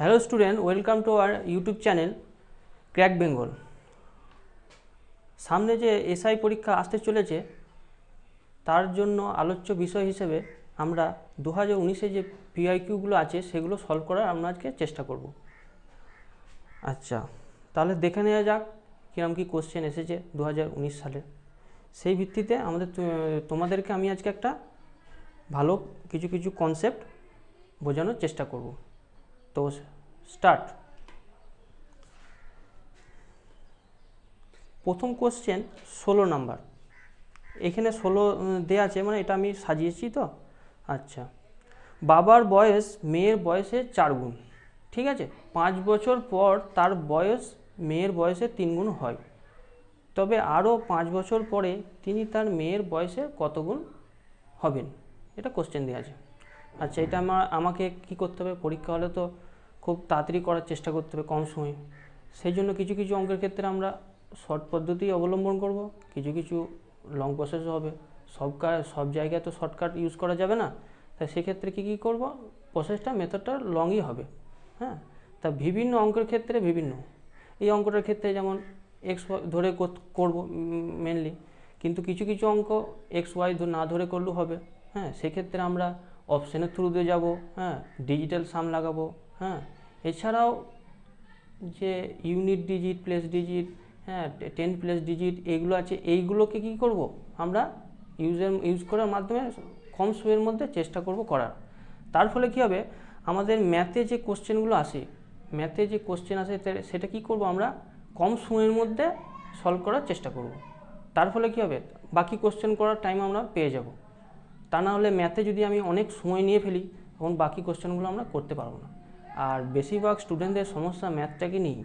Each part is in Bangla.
Hello student, welcome to our YouTube channel crack Bengal. সামনে যে এসআই পরীক্ষা আসতে চলেছে তার জন্য আলোচ্য বিষয় হিসেবে আমরা 2019-এ যে পিআইকিউগুলো আছে সেগুলো সলভ করার আমরা আজকে চেষ্টা করব। আচ্ছা, তাহলে দেখে নেওয়া যাক কীরকম কী কোশ্চেন এসেছে 2019 সালে। সেই ভিত্তিতে তোমাদেরকে আমি আজকে একটা ভালো কিছু কনসেপ্ট বোঝানোর চেষ্টা করব। তো স্টার্ট। প্রথম কোশ্চেন 16 নাম্বার। এখানে 16 দেওয়া আছে, মানে এটা আমি সাজিয়েছি তো। আচ্ছা, বাবার বয়স মেয়ের বয়সের 4 গুণ, ঠিক আছে। 5 বছর পর তার বয়স মেয়ের বয়সের 3 গুণ হয়, তবে আরও 5 বছর পরে তিনি তার মেয়ের বয়সের কত গুণ হবেন, এটা কোশ্চেন দেওয়া আছে। আচ্ছা, এটা আমাকে কি করতে হবে, পরীক্ষা হলে তো খুব তাড়াতাড়ি করার চেষ্টা করতে হবে কম সময়ে। সেই জন্য কিছু অঙ্কের ক্ষেত্রে আমরা শর্ট পদ্ধতি অবলম্বন করব, কিছু লং প্রসেসও হবে। সব জায়গায় তো শর্টকাট ইউজ করা যাবে না, তাই সেক্ষেত্রে কী করব, প্রসেসটা মেথডটা লংই হবে। হ্যাঁ, তা বিভিন্ন অঙ্কের ক্ষেত্রে বিভিন্ন। এই অঙ্কটার ক্ষেত্রে যেমন এক্স ধরে করব মেনলি, কিন্তু কিছু অঙ্ক এক্স ওয়াই না ধরে করলেও হবে। হ্যাঁ, সেক্ষেত্রে আমরা অপশানের থ্রু দিয়ে যাবো। হ্যাঁ, ডিজিটাল সাম লাগাবো। হ্যাঁ, এছাড়াও যে ইউনিট ডিজিট, প্লেস ডিজিট, হ্যাঁ 10 প্লেস ডিজিট এইগুলো আছে, এইগুলোকে কী করব আমরা ইউজ করার মাধ্যমে কম সময়ের মধ্যে চেষ্টা করব করার। তার ফলে কী হবে, আমাদের ম্যাথে যে কোশ্চেনগুলো আসে সেটা কী করব আমরা কম সময়ের মধ্যে সলভ করার চেষ্টা করব। তার ফলে কী হবে, বাকি কোশ্চেন করার টাইম আমরা পেয়ে যাব। তা না হলে ম্যাথে যদি আমি অনেক সময় নিয়ে ফেলি তখন বাকি কোশ্চেনগুলো আমরা করতে পারবো না। আর বেশিরভাগ স্টুডেন্টদের সমস্যা ম্যাথটাকে নিয়েই।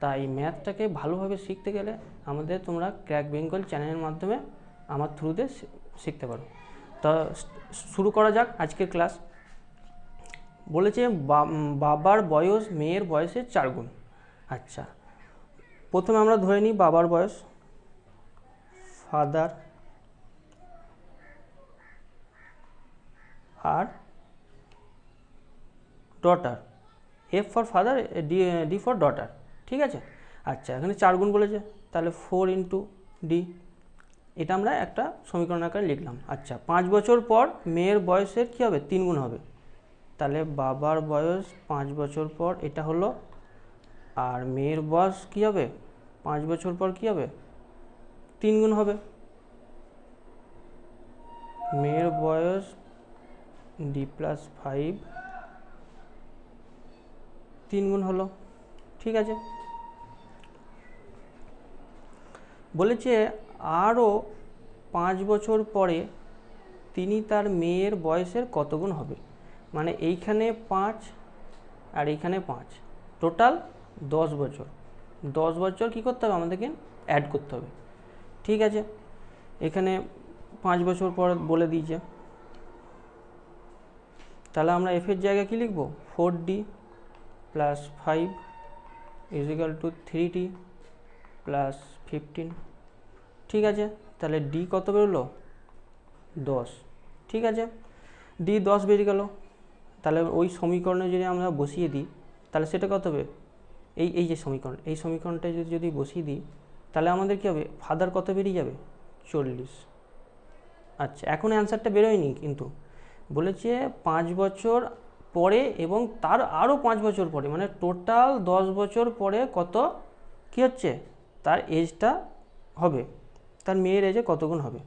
তাই ম্যাথটাকে ভালোভাবে শিখতে গেলে তোমরা ক্র্যাক বেঙ্গল চ্যানেলের মাধ্যমে আমার থ্রুতে শিখতে পারো। তা শুরু করা যাক আজকের ক্লাস। বলেছে বাবার বয়স মেয়ের বয়সের 4 গুণ। আচ্ছা, প্রথমে আমরা ধরে নিই বাবার বয়স, ফাদার আর daughter, F for father, D for daughter, ঠিক আছে। আচ্ছা, এখানে 4 গুণ বলেছে, তাহলে 4 ইন্টু ডি, এটা আমরা একটা সমীকরণ আকারে লিখলাম। আচ্ছা, 5 বছর পর মেয়ের বয়সের কী হবে, 3 গুণ হবে। তাহলে বাবার বয়স 5 বছর পর এটা হলো, আর মেয়ের বয়স কী হবে 5 বছর পর কী হবে 3 গুণ হবে। মেয়ের বয়স ডি প্লাস 5 3 গুণ হলো, ঠিক আছে। বলেছে আরও 5 বছর পরে তিনি তার মেয়ের বয়সের কত গুণ হবে, মানে এইখানে 5 আর এইখানে 5, টোটাল 10 বছর। 10 বছর কী করতে হবে আমাদেরকে, অ্যাড করতে হবে, ঠিক আছে। এখানে 5 বছর পর বলে দিয়েছে, তাহলে আমরা এফের জায়গায় কী লিখব, 4d plus 5 is equal two 3d plus 15, ঠিক আছে। তাহলে ডি কত বেরোলো, 10, ঠিক আছে। ডি 10 বেরিয়ে গেল, তাহলে ওই সমীকরণে যদি আমরা বসিয়ে দিই তাহলে সেটা কত হবে, এই যে সমীকরণ, এই সমীকরণটা যদি বসিয়ে দিই তাহলে আমাদের কী হবে, ফাদার কত বেরিয়ে যাবে, 40। আচ্ছা, এখন অ্যান্সারটা বেরোয়নি, কিন্তু বলেছে 5 বছর পরে এবং তার আরও 5 বছর পরে, মানে টোটাল 10 বছর পরে কত কী হচ্ছে, তার এজটা হবে, তার মেয়ের এজে কত গুণ হবে।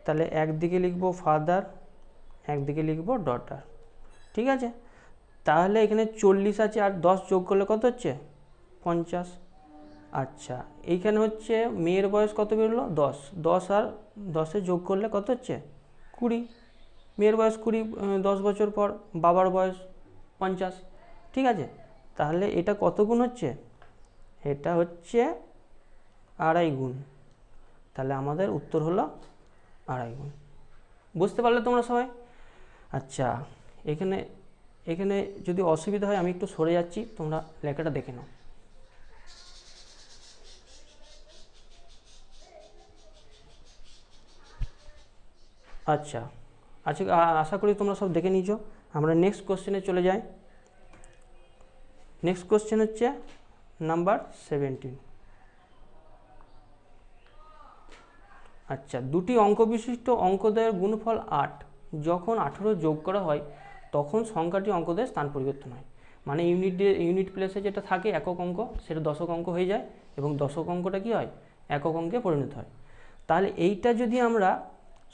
তাহলে একদিকে লিখব ফাদার, একদিকে লিখব ডটার, ঠিক আছে। তাহলে এখানে 40 আছে, আর 10 যোগ করলে কত হচ্ছে, 50। আচ্ছা, এইখানে হচ্ছে মেয়ের বয়স কত বেরোলো, 10, 10 আর 10-এ যোগ করলে কত হচ্ছে, 20। মেয়ের বয়স 20, 10 বছর পর বাবার বয়স 50, ঠিক আছে। তাহলে এটা কত গুণ হচ্ছে, এটা হচ্ছে 2.5 গুণ। তাহলে আমাদের উত্তর হলো 2.5 গুণ। বুঝতে পারলে তোমরা সবাই? আচ্ছা, এখানে যদি অসুবিধা হয় আমি একটু সরে যাচ্ছি, তোমরা লেখাটা দেখে নাও। আচ্ছা, আশা করি তোমরা সব দেখে নিয়েছো। আমরা নেক্সট কোশ্চেনে চলে যাই। নেক্সট কোশ্চেন হচ্ছে নাম্বার 17। আচ্ছা, দুটি অঙ্ক বিশিষ্ট অঙ্কদ্বয়ের গুণফল 8 যখন 18 যোগ করা হয় তখন সংখ্যাটি অঙ্কদ্বয়ের স্থান পরিবর্তন হয়। মানে ইউনিট প্লেসে যেটা থাকে একক অঙ্ক সেটা দশক অঙ্ক হয়ে যায় এবং দশক অঙ্কটা কী হয়, একক অঙ্কে পরিণত হয়। তাহলে এইটা যদি আমরা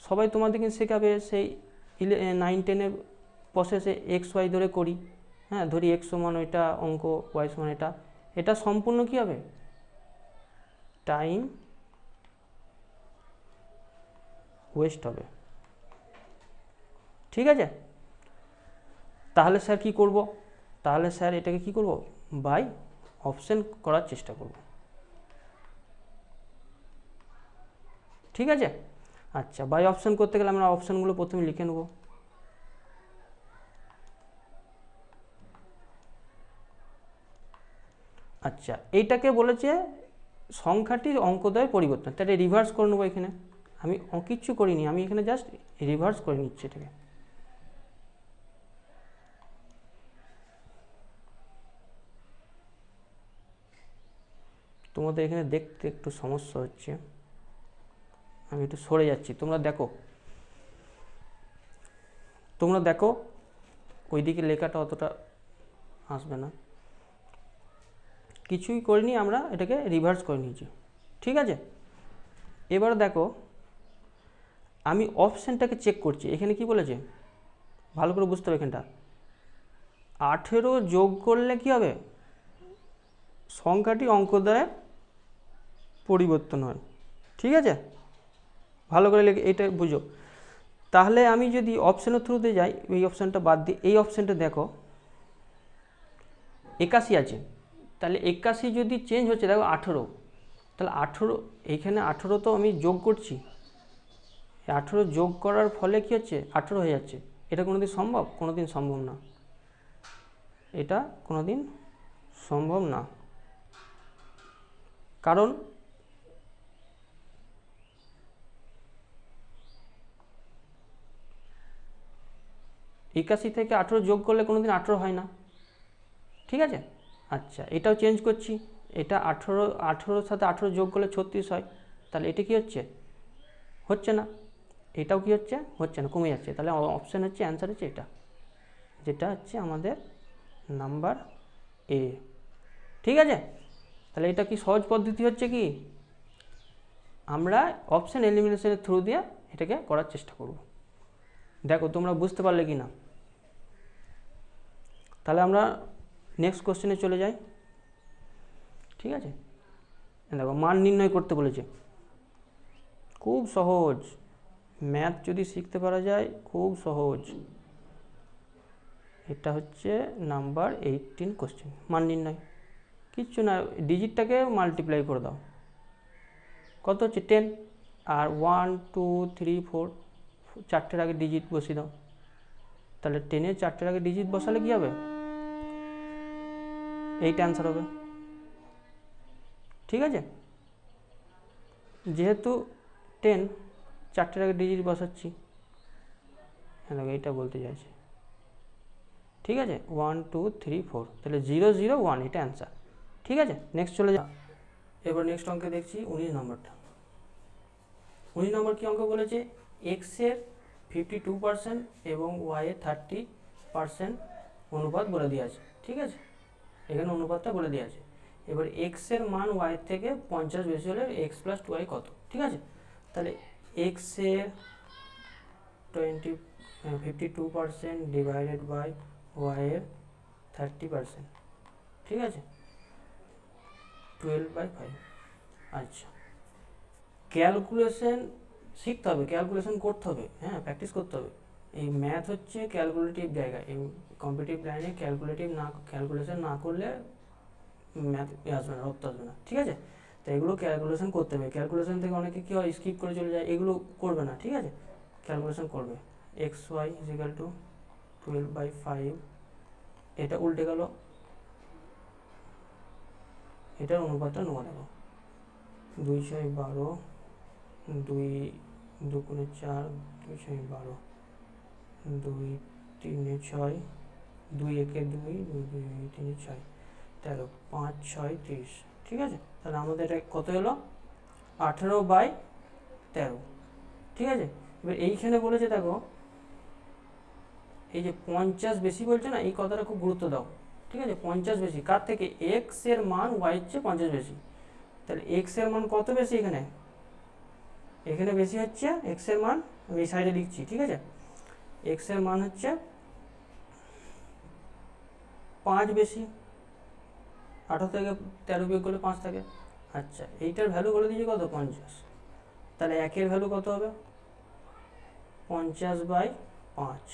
সবাই তোমাদেরকে শেখাবে সেই 9-10-এর প্রসেসে এক্স ওয়াই ধরে করি, হ্যাঁ, ধরি এক্স সমান ওইটা অঙ্ক, ওয়াই সমান এটা সম্পূর্ণ কী হবে, টাইম ওয়েস্ট হবে। ঠিক আছে, তাহলে স্যার কি করব, তাহলে স্যার এটাকে কি করব, বাই অপশন করার চেষ্টা করব। ঠিক আছে, আচ্ছা, বাই অপশন করতে গেলে আমরা অপশনগুলো প্রথমে লিখে নেব। আচ্ছা, এইটাকে বলেছে সংখ্যাটির অঙ্কদ্বয় পরিবর্তন, তাহলে রিভার্স করে নেবো। এখানে আমি কিচ্ছু করিনি, আমি এখানে জাস্ট রিভার্স করে নিচ্ছি এটাকে। তোমাদের এখানে দেখতে একটু সমস্যা হচ্ছে, আমি একটু সরে যাচ্ছি, তোমরা দেখো ওইদিকে লেখাটা অতটা আসবে না। কিছুই করিনি, আমরা এটাকে রিভার্স করে নিয়েছি। ঠিক আছে, এবার দেখো আমি অপশানটাকে চেক করছি। এখানে কি বলেছে ভালো করে বুঝতে হবে, এখানটা 18 যোগ করলে কি হবে, সংখ্যাটি অঙ্কদ্বয়ে পরিবর্তন হয়। ঠিক আছে, ভালো করে এটা বুঝো। তাহলে আমি যদি অপশানের থ্রুতে যাই, এই অপশানটা বাদ দিই, এই অপশানটা দেখো 81 আছে, তাহলে 81 যদি চেঞ্জ হচ্ছে দেখো 18, তাহলে 18 এইখানে 18 তো আমি যোগ করছি, 18 যোগ করার ফলে কি হচ্ছে 18 হয়ে যাচ্ছে। এটা কোনোদিন সম্ভব? কোনোদিন সম্ভব না, এটা কোনোদিন সম্ভব না। কারণ একাশি থেকে 18 যোগ করলে কোনোদিন 18 হয় না। ঠিক আছে, আচ্ছা, এটাও চেঞ্জ করছি, এটা 18 সাথে 18 যোগ করলে 36 হয়, তাহলে এটা কি হচ্ছে না। এটাও কি হচ্ছে না, কমে যাচ্ছে। তাহলে অপশান হচ্ছে, অ্যান্সার হচ্ছে এটা, যেটা হচ্ছে আমাদের নাম্বার এ। ঠিক আছে, তাহলে এটা কি সহজ পদ্ধতি হচ্ছে কি, আমরা অপশান এলিমিনেশনের থ্রু দিয়ে এটাকে করার চেষ্টা করব। দেখো তোমরা বুঝতে পারলে কি না। তাহলে আমরা নেক্সট কোশ্চেনে চলে যাই। ঠিক আছে, দেখো মান নির্ণয় করতে বলেছে, খুব সহজ, ম্যাথ যদি শিখতে পারা যায় খুব সহজ। এটা হচ্ছে নাম্বার 18 কোশ্চেন, মান নির্ণয়। কিচ্ছু না, ডিজিটটাকে মাল্টিপ্লাই করে দাও, কত হচ্ছে 10, আর 1 2 3 4 চারটের আগে ডিজিট বসিয়ে দাও। তাহলে 10-এর চারটের আগে ডিজিট বসালে কি হবে, এইটা অ্যান্সার হবে। ঠিক আছে, যেহেতু 10 চারটের আগে ডিজিট বসাচ্ছি, হ্যাঁ এইটা বলতে চাইছি। ঠিক আছে, 1 2 3 4, তাহলে 0 0 1, এটা অ্যান্সার। ঠিক আছে, নেক্সট চলে যা। এবার নেক্সট অঙ্কে দেখছি 19 নম্বরটা। 19 নম্বর কি অঙ্ক বলেছে, এক্সের 52% এবং ওয়াইয়ের 30% অনুপাত বলে দেওয়া আছে। ঠিক আছে, এখানে অনুপাতটা বলে দেওয়া আছে। এবার এক্সের মান ওয়াইয়ের থেকে 50 বেশি হলে এক্স প্লাস 2y কত। ঠিক আছে, তাহলে এক্সের 52% ডিভাইডেড বাই ওয়াইয়ের 30%, ঠিক আছে, 12/5। আচ্ছা, ক্যালকুলেশন শিখতে হবে, ক্যালকুলেশন করতে হবে, হ্যাঁ, প্র্যাকটিস করতে হবে। এই ম্যাথ হচ্ছে ক্যালকুলেটিভ জায়গা, এই কম্পিটিটিভ লাইনে ক্যালকুলেশন না করলে ম্যাথ আসবে না, রক্ত আসবে না। ঠিক আছে, তো এগুলো ক্যালকুলেশন করতে হবে। ক্যালকুলেশন থেকে অনেকে কী হয়, স্কিপ করে চলে যায়, এগুলো করবে না। ঠিক আছে, ক্যালকুলেশন করবে। এক্স ওয়াই ইজিক্যাল টু 12/5, এটা উল্টে গেল, এটার অনুপাতটা নেওয়া দেবো, 2 6 12, 2 2 4, 2 6 12, 2 3 6, 2 1 2, 2 2 3 6, 13, 5, 6, 30, ঠিক আছে। তাহলে আমাদের এটা কত হলো 18/13, ঠিক আছে। এবার এইখানে বলেছে দেখো, এই যে 50 বেশি বলছে না, এই কথাটা খুব গুরুত্ব দাও, ঠিক আছে। 50 বেশি কার থেকে? এক্স এর মান ওয়াই এর চেয়ে 50 বেশি। তাহলে এক্স এর মান কত বেশি? এখানে এখানে বেশি হচ্ছে এক্স এর মান, আমি এই সাইডে লিখছি, ঠিক আছে। এক্স এর মান হচ্ছে 5 বেশি, 18 থেকে 13 বিয়োগ করলে 5 থাকে। আচ্ছা, এইটার ভ্যালু বলে দিয়েছি কত? 50। তাহলে একের ভ্যালু কত হবে? 50/5,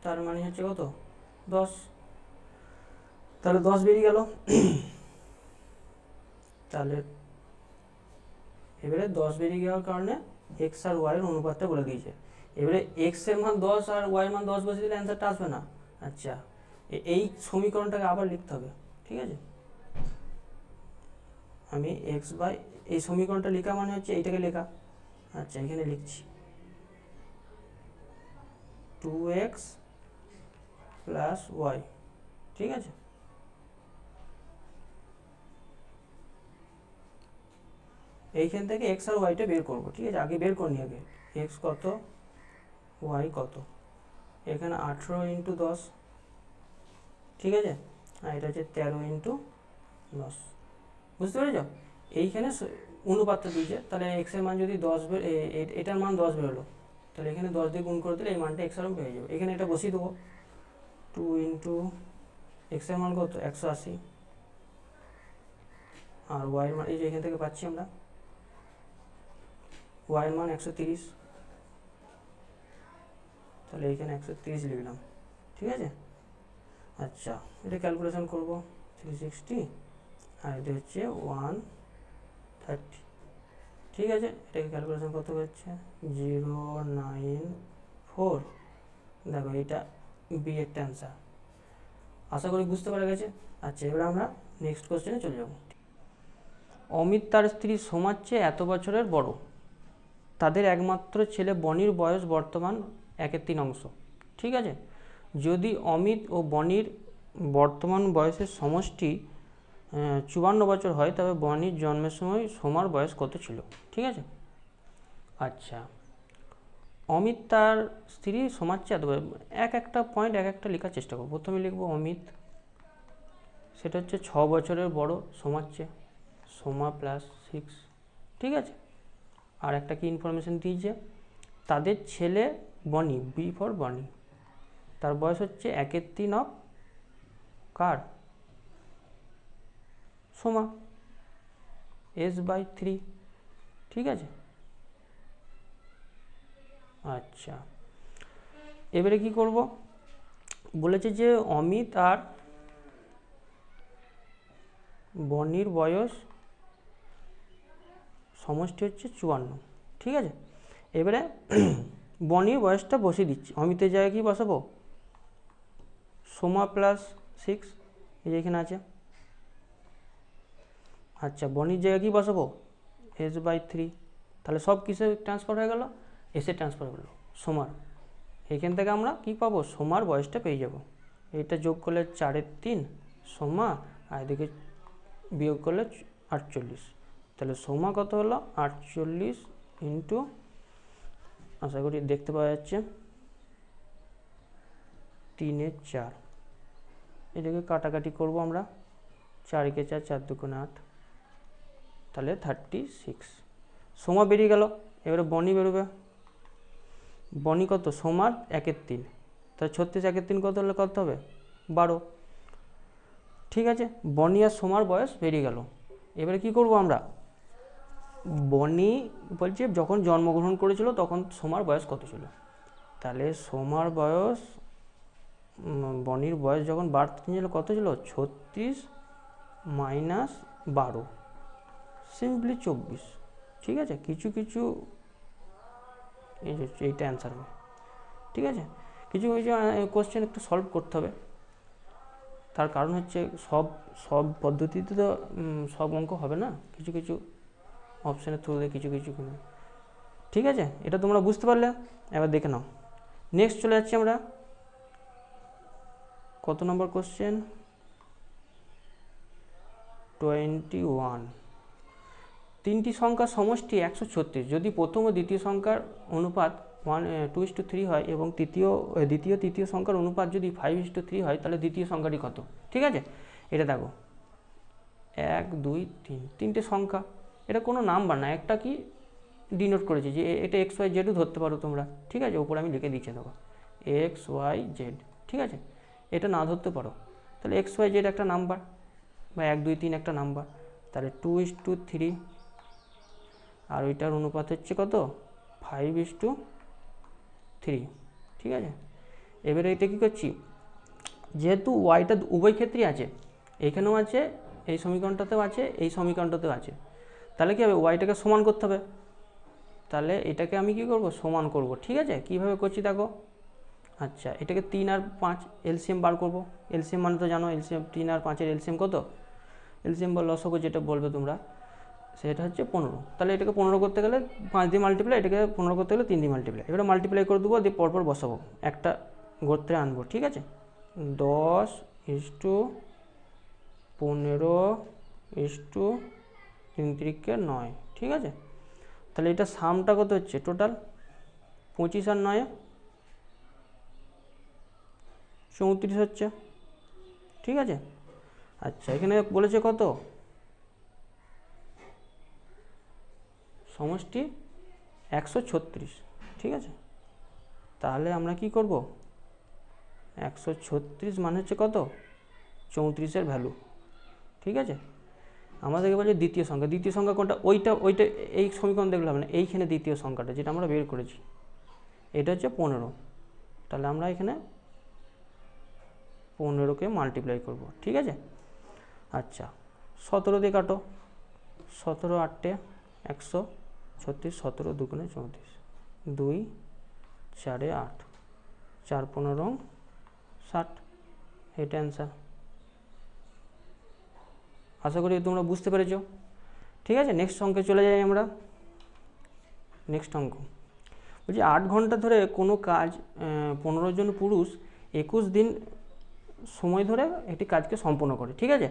তার মানে হচ্ছে কত? 10। তাহলে 10 বেরিয়ে গেল। তাহলে এবারে 10 বেরিয়ে যাওয়ার কারণে এক্স আর ওয়াই এর অনুপাতটা বলে দিয়েছে। এবারে এক্স এর মান 10 আর ওয়াই এর মান 10 বসে দিলে অ্যান্সারটা আসবে না। আচ্ছা, এই সমীকরণটাকে আবার লিখতে হবে, ঠিক আছে। আমি এক্স বাই, এই সমীকরণটা লেখা মানে হচ্ছে এইটাকে লেখা। আচ্ছা, এখানে লিখছি 2x প্লাস ওয়াই, ঠিক আছে। এইখান থেকে এক্স আর ওয়াইটা বের করবো, ঠিক আছে। আগে বের করি, আগে এক্স কত, ওয়াই কত। এখানে 18 ইন্টু 10, ঠিক আছে। আর এটা হচ্ছে 13 ইন্টু 10, বুঝতে পেরেছ? এইখানে অনুপাতটা দিয়েছে, তাহলে এক্স এর মান যদি 10, এটার মান 10 বেরোলো, তাহলে এখানে 10 দিয়ে গুণ করে দিলে এই মানটা এক্স আর পেয়ে যাবে। এখানে এটা বসিয়ে দেবো, 2 ইন্টু এক্স এর মান কত? 180, আর ওয়াই এর মান এই যে এখান থেকে পাচ্ছি আমরা, ওয়াই এর মান 130, তাহলে এইখানে 130 লিখলাম, ঠিক আছে। আচ্ছা, এটা ক্যালকুলেশন করব, 360 আর এটা হচ্ছে 130, ঠিক আছে। এটাকে ক্যালকুলেশন করতে হচ্ছে 094। দেখো এটা বি এর অ্যান্সার। আশা করি বুঝতে পারা গেছে। আচ্ছা, এবার আমরা নেক্সট কোশ্চেনে চলে যাব। অমিত তার স্ত্রী সোমার চেয়ে এত বছরের বড়। তাদের একমাত্র ছেলে বনির বয়স বর্তমান 1/3, ঠিক আছে। যদি অমিত ও বনির বর্তমান বয়সের সমষ্টি 54 বছর হয়, তবে বনির জন্মের সময় সোমার বয়স কত ছিল, ঠিক আছে। আচ্ছা, অমিত তার স্ত্রী সোমার চেয়ে এত, এক একটা পয়েন্ট এক একটা লেখার চেষ্টা করব। প্রথমে লিখব অমিত, সেটা হচ্ছে 6 বছরের বড় সোমার চেয়ে, সোমা প্লাস 6, ঠিক আছে। আর একটা কি ইনফরমেশন দিয়েছে, তাদের ছেলে বনি, বি ফর বনি, তার বয়স হচ্ছে 1/3 কার? সোমা, S/3, ঠিক আছে। আচ্ছা, এবারে কি করব, বলেছে যে অমিত আর বনির বয়স সমষ্টি হচ্ছে 54, ঠিক আছে। এবারে বনির বয়সটা বসিয়ে দিচ্ছি, অমিতের জায়গায় কি বসাবো? সোমা প্লাস 6, এই যে এখানে আছে। আচ্ছা, বনির জায়গায় কি বসাবো? S/3, তাহলে সব কিসে ট্রান্সফার হয়ে গেল? এসে ট্রান্সফার হলো সোমার। এখান থেকে আমরা কি পাবো? সোমার বয়সটা পেয়ে যাব। এটা যোগ করলে 4/3 সোমা, আর এদিকে বিয়োগ করলে 48, তাহলে সোমা কত হলো? 48 ইন্টু, আশা করি দেখতে পাওয়া যাচ্ছে, 3/4। এটাকে কাটাকাটি করব আমরা, 4 × 4, 4 × 2 = 8, তাহলে 36 সোমা বেরিয়ে গেল। এবারে বনি বেরোবে, বনি কত? সোমার 1/3, তাহলে 36 1/3 কত হলে কত হবে? 12, ঠিক আছে। বনি আর সোমার বয়স বেরিয়ে গেল। এবারে কি করব আমরা, বনি বলছে যখন জন্মগ্রহণ করেছিল তখন সোমার বয়স কত ছিল, তাহলে সোমার বয়স, বনির বয়স যখন বার্থ ছিল কত ছিল? 36 - 12, সিম্পলি 24, ঠিক আছে। কিছু কিছু এইটা অ্যান্সার হবে, ঠিক আছে। কিছু কিছু কোশ্চেন একটু সলভ করতে হবে, তার কারণ হচ্ছে সব সব পদ্ধতিতে তো সব অঙ্ক হবে না, কিছু কিছু অপশানের থ্রু দিয়ে কিছু কিছু, ঠিক আছে। এটা তোমরা বুঝতে পারলে, এবার দেখে নাও। নেক্সট চলে যাচ্ছি আমরা, কত নম্বর কোশ্চেন? 21। তিনটি সংখ্যার সমষ্টি 136 যদি প্রথম ও দ্বিতীয় সংখ্যার অনুপাত 2:3 হয় এবং দ্বিতীয় তৃতীয় সংখ্যার অনুপাত যদি 5:3 হয়, তাহলে দ্বিতীয় সংখ্যাটি কত? ঠিক আছে, এটা দেখো 1 2 3, তিনটে সংখ্যা, এটা কোনো নাম্বার না, একটা কি ডিনোট করেছে যে এটা XYZ ধরতে পারো তোমরা। ঠিক আছে, ওপরে আমি লিখে দিচ্ছি দেখো XYZ। ঠিক আছে, এটা না ধরতে পারো, তাহলে XYZ একটা নাম্বার, বা 1 2 3 একটা নাম্বার, তাহলে 2:3, আর ওইটার অনুপাত হচ্ছে কত? 5:3। ঠিক আছে, এবারে এটা কী করছি, যেহেতু ওয়াইটা উভয় ক্ষেত্রেই আছে, এইখানেও আছে, এই সমীকরণটাতেও আছে, এই সমীকরণটাতেও আছে, তাহলে কী হবে, ওয়াইটাকে সমান করতে হবে। তাহলে এটাকে আমি কি করব, সমান করব। ঠিক আছে, কীভাবে করছি দেখো। আচ্ছা, এটাকে 3 আর 5 এলসিএম বার করব। এলসিএম মানে তো জানো, এলসিএম 3 আর 5-এর এলসিএম কত? এলসিএম বা লসগু যেটা বলবে তোমরা, সেটা হচ্ছে 15। তাহলে এটাকে 15 করতে গেলে 5 দিয়ে মাল্টিপ্লাই, এটাকে 15 করতে গেলে 3 দিয়ে মাল্টিপ্লাই। এবারে মাল্টিপ্লাই করে দেবো, দিয়ে পরপর বসাবো, একটা গোত্রে আনবো। ঠিক আছে, 10:15:3 ঠিক আছে, তাহলে এটা সামটা কত হচ্ছে টোটাল? 25 আর 9 34 হচ্ছে। ঠিক আছে, আচ্ছা, এখানে বলেছে কত? সমষ্টি 136। ঠিক আছে, তাহলে আমরা কি করব, 136 মানে হচ্ছে কত? 34-এর ভ্যালু। ঠিক আছে, আমাদেরকে বলছে দ্বিতীয় সংখ্যা। দ্বিতীয় সংখ্যা কোনটা? ওইটা এই সমীকরণ দেখলে হবে না, এইখানে দ্বিতীয় সংখ্যাটা যেটা আমরা বের করেছি, এটা হচ্ছে 15। তাহলে আমরা এখানে 15কে মাল্টিপ্লাই করব। ঠিক আছে, আচ্ছা, 17 দিয়ে কাটো, 17 8 136, 17 2 34, 2 4 8, 4 15 60, এটা অ্যান্সার। আশা করি তোমরা বুঝতে পেরেছো। ঠিক আছে, নেক্সট অঙ্কে চলে যাই আমরা। নেক্সট অঙ্ক বলছি 8 ঘন্টা ধরে কোনো কাজ 15 জন পুরুষ 21 দিন সময় ধরে একটি কাজকে সম্পন্ন করে। ঠিক আছে,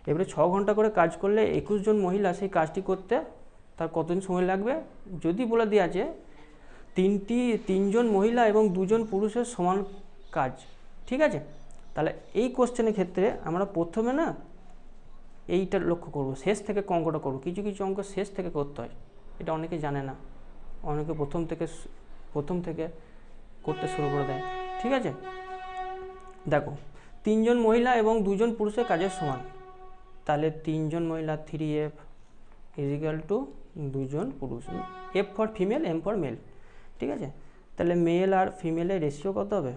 এবারে 6 ঘন্টা করে কাজ করলে 21 জন মহিলা সেই কাজটি করতে তার কতদিন সময় লাগবে? যদি বলে দেওয়া আছে 3 জন মহিলা এবং 2 জন পুরুষের সমান কাজ। ঠিক আছে, তাহলে এই কোশ্চেনের ক্ষেত্রে আমরা প্রথমে না এইটা লক্ষ্য করব, শেষ থেকে অঙ্কটা করব। কিছু কিছু অঙ্ক শেষ থেকে করতে হয়, এটা অনেকে জানে না, অনেকে প্রথম থেকে করতে শুরু করে দেয়। ঠিক আছে, দেখো 3 জন মহিলা এবং 2 জন পুরুষের কাজের সমান, তাহলে 3 জন মহিলা 3F = 2 জন পুরুষ। F for female, M for mail. ঠিক আছে, তাহলে মেল আর ফিমেলের রেশিও কত হবে?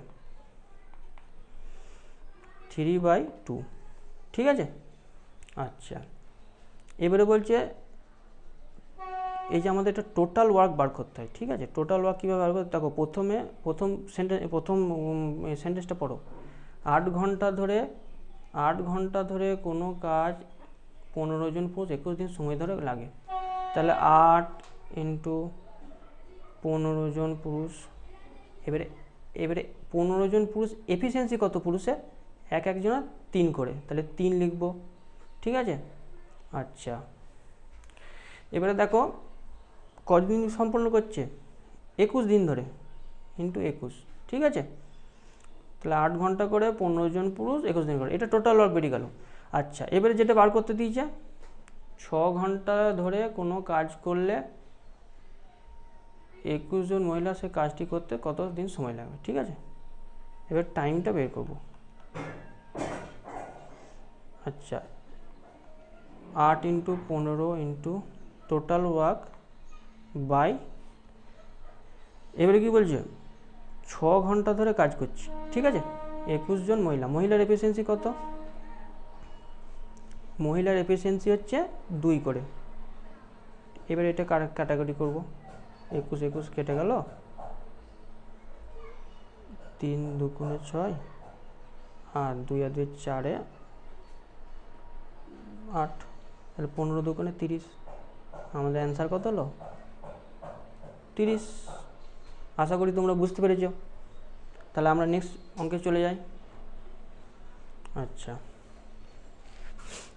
3/2। ঠিক আছে, আচ্ছা, এবারে বলছে এই যে আমাদের একটা টোটাল ওয়ার্ক বার করতে হয়। ঠিক আছে, টোটাল ওয়ার্ক কীভাবে বার করতে? দেখো প্রথম সেন্টেন্সটা পড়ো। 8 ঘন্টা ধরে কোনো কাজ 15 জন পুরুষ 21 দিন সময় ধরে লাগে, তাহলে 8 × 15 জন পুরুষ। এবারে 15 জন পুরুষ, এফিসিয়েন্সি কত পুরুষের? একজনের 3 করে, তাহলে 3 লিখব। ঠিক আছে, আচ্ছা, এবারে দেখো কতদিন সম্পন্ন করছে? 21 দিন ধরে, × 21। ঠিক আছে, তাহলে 8 ঘন্টা করে 15 জন পুরুষ 21 দিন করে, এটা টোটাল ওয়ার্ক বেরিয়ে গেল। আচ্ছা, এবারে যেটা বার করতে দিয়েছে 6 ঘন্টা ধরে কোনো কাজ করলে 21 জন মহিলা সে কাজটি করতে কত দিন সময় লাগবে। ঠিক আছে, এবার টাইমটা বের করব। আচ্ছা, 8 × 15 টোটাল ওয়ার্ক বাই, এবারে কি বলছে 6 ঘন্টা ধরে কাজ করছি। ঠিক আছে, 21 জন মহিলার এফিসিয়েন্সি কত? মহিলার এফিসিয়েন্সি হচ্ছে 2 করে। এবার এটা কাটাকাটি করব, 21 কেটে গেল, 3 2 6 আর 2 আর 2 4 8, তাহলে 15 2 30। আমাদের অ্যান্সার কত হলো? 30। আশা করি তোমরা বুঝতে পেরেছো। তাহলে আমরা নেক্সট অঙ্কে চলে যাই। আচ্ছা,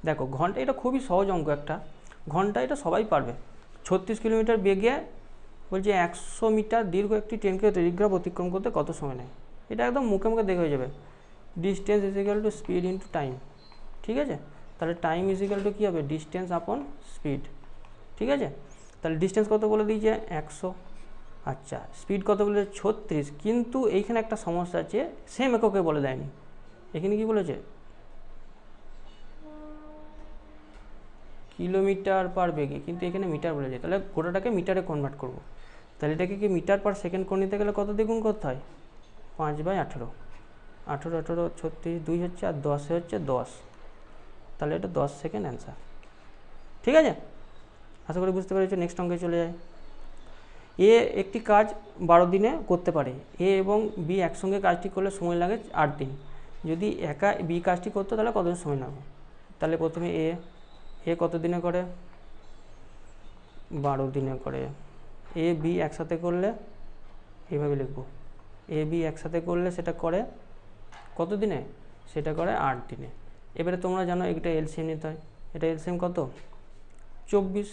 দেখো ঘন্টা, এটা খুবই সহজ অঙ্ক একটা, ঘন্টা এটা সবাই পারবে। 36 কিলোমিটার বেগে বলছে 100 মিটার দীর্ঘ একটি ট্রেনকে টেলিগ্রাফ অতিক্রম করতে কত সময় নেয়। এটা একদম মুখে মুখে দেখে হয়ে যাবে। Distance is equal to speed into time, ঠিক আছে। তাহলে টাইম ইজ ইকুয়াল টু কী হবে, ডিস্টেন্স আপন স্পিড, ঠিক আছে। তাহলে ডিস্টেন্স কত বলে দিয়েছে 100, আচ্ছা স্পিড কত বলে 36, কিন্তু এইখানে একটা সমস্যা আছে, সেম এককে বলে দেয়নি। এখানে কি বলেছে, কিলোমিটার পার বেগে, কিন্তু এখানে মিটার বলেছে। তাহলে গোটাটাকে মিটারে কনভার্ট করব। তাহলে এটাকে কি মিটার পার সেকেন্ড করে নিতে গেলে কত দ্বিগুণ করতে হয়, 5/18, 18 18 36 2 হচ্ছে, আর 10 হচ্ছে 10, তাহলে এটা 10 সেকেন্ড অ্যান্সার, ঠিক আছে। আশা করি বুঝতে পেরেছো। নেক্সট অঙ্কে চলে যায়। এ একটি কাজ 12 দিনে করতে পারে, এ এবং বি একসঙ্গে কাজটি করলে সময় লাগে 8 দিন। যদি একা বি কাজটি করতো তাহলে কত সময় লাগবে। তাহলে প্রথমে এ কত দিনে করে, 12 দিনে করে। এ বি একসাথে করলে এইভাবে লিখবো, এ বি একসাথে করলে সেটা করে কত দিনে, সেটা করে 8 দিনে। এবারে তোমরা জানো এটা এলসিএম নিতে হয়, এটা এলসিএম কত 24,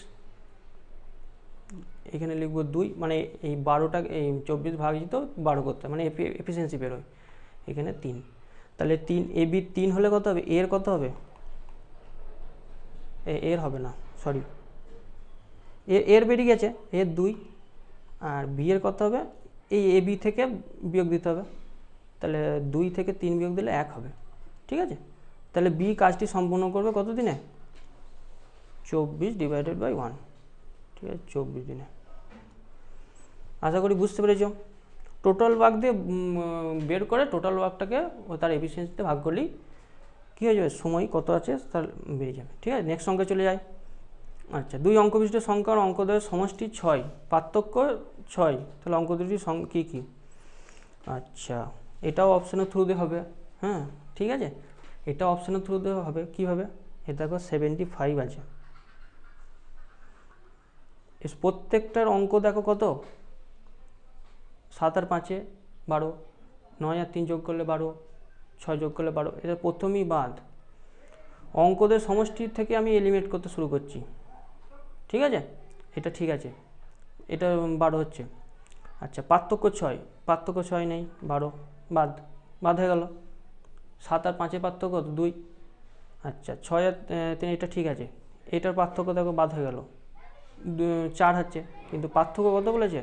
এখানে লিখবো 2, মানে এই 12টা এই 24 ভাজিত 12 করতে হয়, মানে এফিসিয়েন্সি বেরোয়, এখানে 3। তাহলে 3 এ বি 3 হলে কত হবে, এর কত হবে, এর হবে না, সরি এর বেরিয়ে গেছে, এর 2, আর বি এর কত হবে, এই এ বি থেকে বিয়োগ দিতে হবে, তাহলে 2 থেকে 3 বিয়োগ দিলে 1 হবে, ঠিক আছে। তাহলে বি কাজটি সম্পূর্ণ করবে কত দিনে, 24/1, ঠিক আছে, 24 দিনে। আশা করি বুঝতে পেরেছো। টোটাল ওয়ার্ক দিয়ে বের করে টোটাল ওয়ার্কটাকে তার এফিসিয়েন্সিতে ভাগ করলেই কী হয়ে যাবে, সময় কত আছে তার বেরিয়ে যাবে, ঠিক আছে। নেক্সট অঙ্কে চলে যায়। আচ্ছা, 2 অঙ্ক বিশিষ্ট সংখ্যার অঙ্কদ্বয়ের সমষ্টি 6, পার্থক্য 6, তাহলে অঙ্ক দুটি কী কী। আচ্ছা, এটাও অপশানের থ্রু দিয়ে হবে, হ্যাঁ ঠিক আছে, এটা অপশানের থ্রু দিয়ে হবে। কীভাবে, এটা দেখো 75 আছে, প্রত্যেকটার অঙ্ক দেখো কত, 7 আর 5 12, 9 আর 3 যোগ করলে 12, 6 যোগ করলে 12, এটা প্রথমেই বাদ। অঙ্কদের সমষ্টির থেকে আমি এলিমিনেট করতে শুরু করছি, ঠিক আছে, এটা ঠিক আছে, এটা 12 হচ্ছে। আচ্ছা, পার্থক্য 6, পার্থক্য 6 নেই, 12 বাদ হয়ে গেল। 7 আর 5 পার্থক্য 2, আচ্ছা 6 আর 3 এটা ঠিক আছে, এটার পার্থক্য দেখো বাদ হয়ে গেল, 4 হচ্ছে, কিন্তু পার্থক্য কত বলেছে,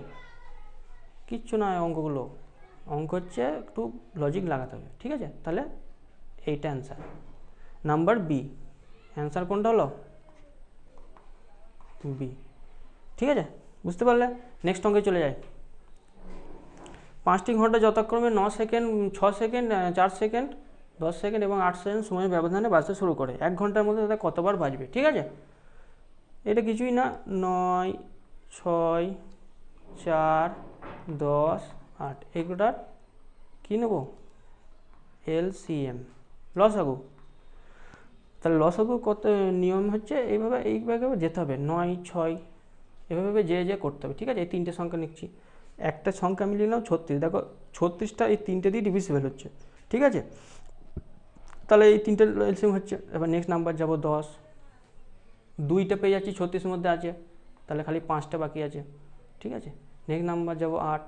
কিচ্ছু নয়। অঙ্ক হচ্ছে একটু লজিক লাগাতে হবে, ঠিক আছে। তাহলে এইটা অ্যান্সার, নাম্বার বি অ্যান্সার কোনটা হলো, বি, ঠিক আছে, বুঝতে পারলে। নেক্সট অঙ্কে চলে যায়। 5টি ঘন্টা যথাক্রমে 9 সেকেন্ড, 6 সেকেন্ড, 4 সেকেন্ড, 10 সেকেন্ড এবং 8 সেকেন্ড সময়ের ব্যবধানে বাজতে শুরু করে। 1 ঘন্টার মধ্যে তাদের কতবার বাজবে, ঠিক আছে। এটা কিছুই না, 9 6 4 10 8, এগুলোটার কী নেব, এলসিএম, লসাগু। তাহলে লসাগু কত নিয়ম হচ্ছে, এইভাবে যেতে হবে, 9 6 এভাবে যে করতে হবে, ঠিক আছে। এই 3টে সংখ্যা নিচ্ছি, একটা সংখ্যা আমি নিলাম 36, দেখো 36টা এই 3টে দিয়ে ডিভিজিবল হচ্ছে, ঠিক আছে। তাহলে এই 3টে এলসিএম হচ্ছে। এবার নেক্সট নাম্বার যাব 10, 2টা পেয়ে যাচ্ছি 36 মধ্যে আছে, তাহলে খালি 5টা বাকি আছে, ঠিক আছে। নেক্সট নাম্বার যাব 8,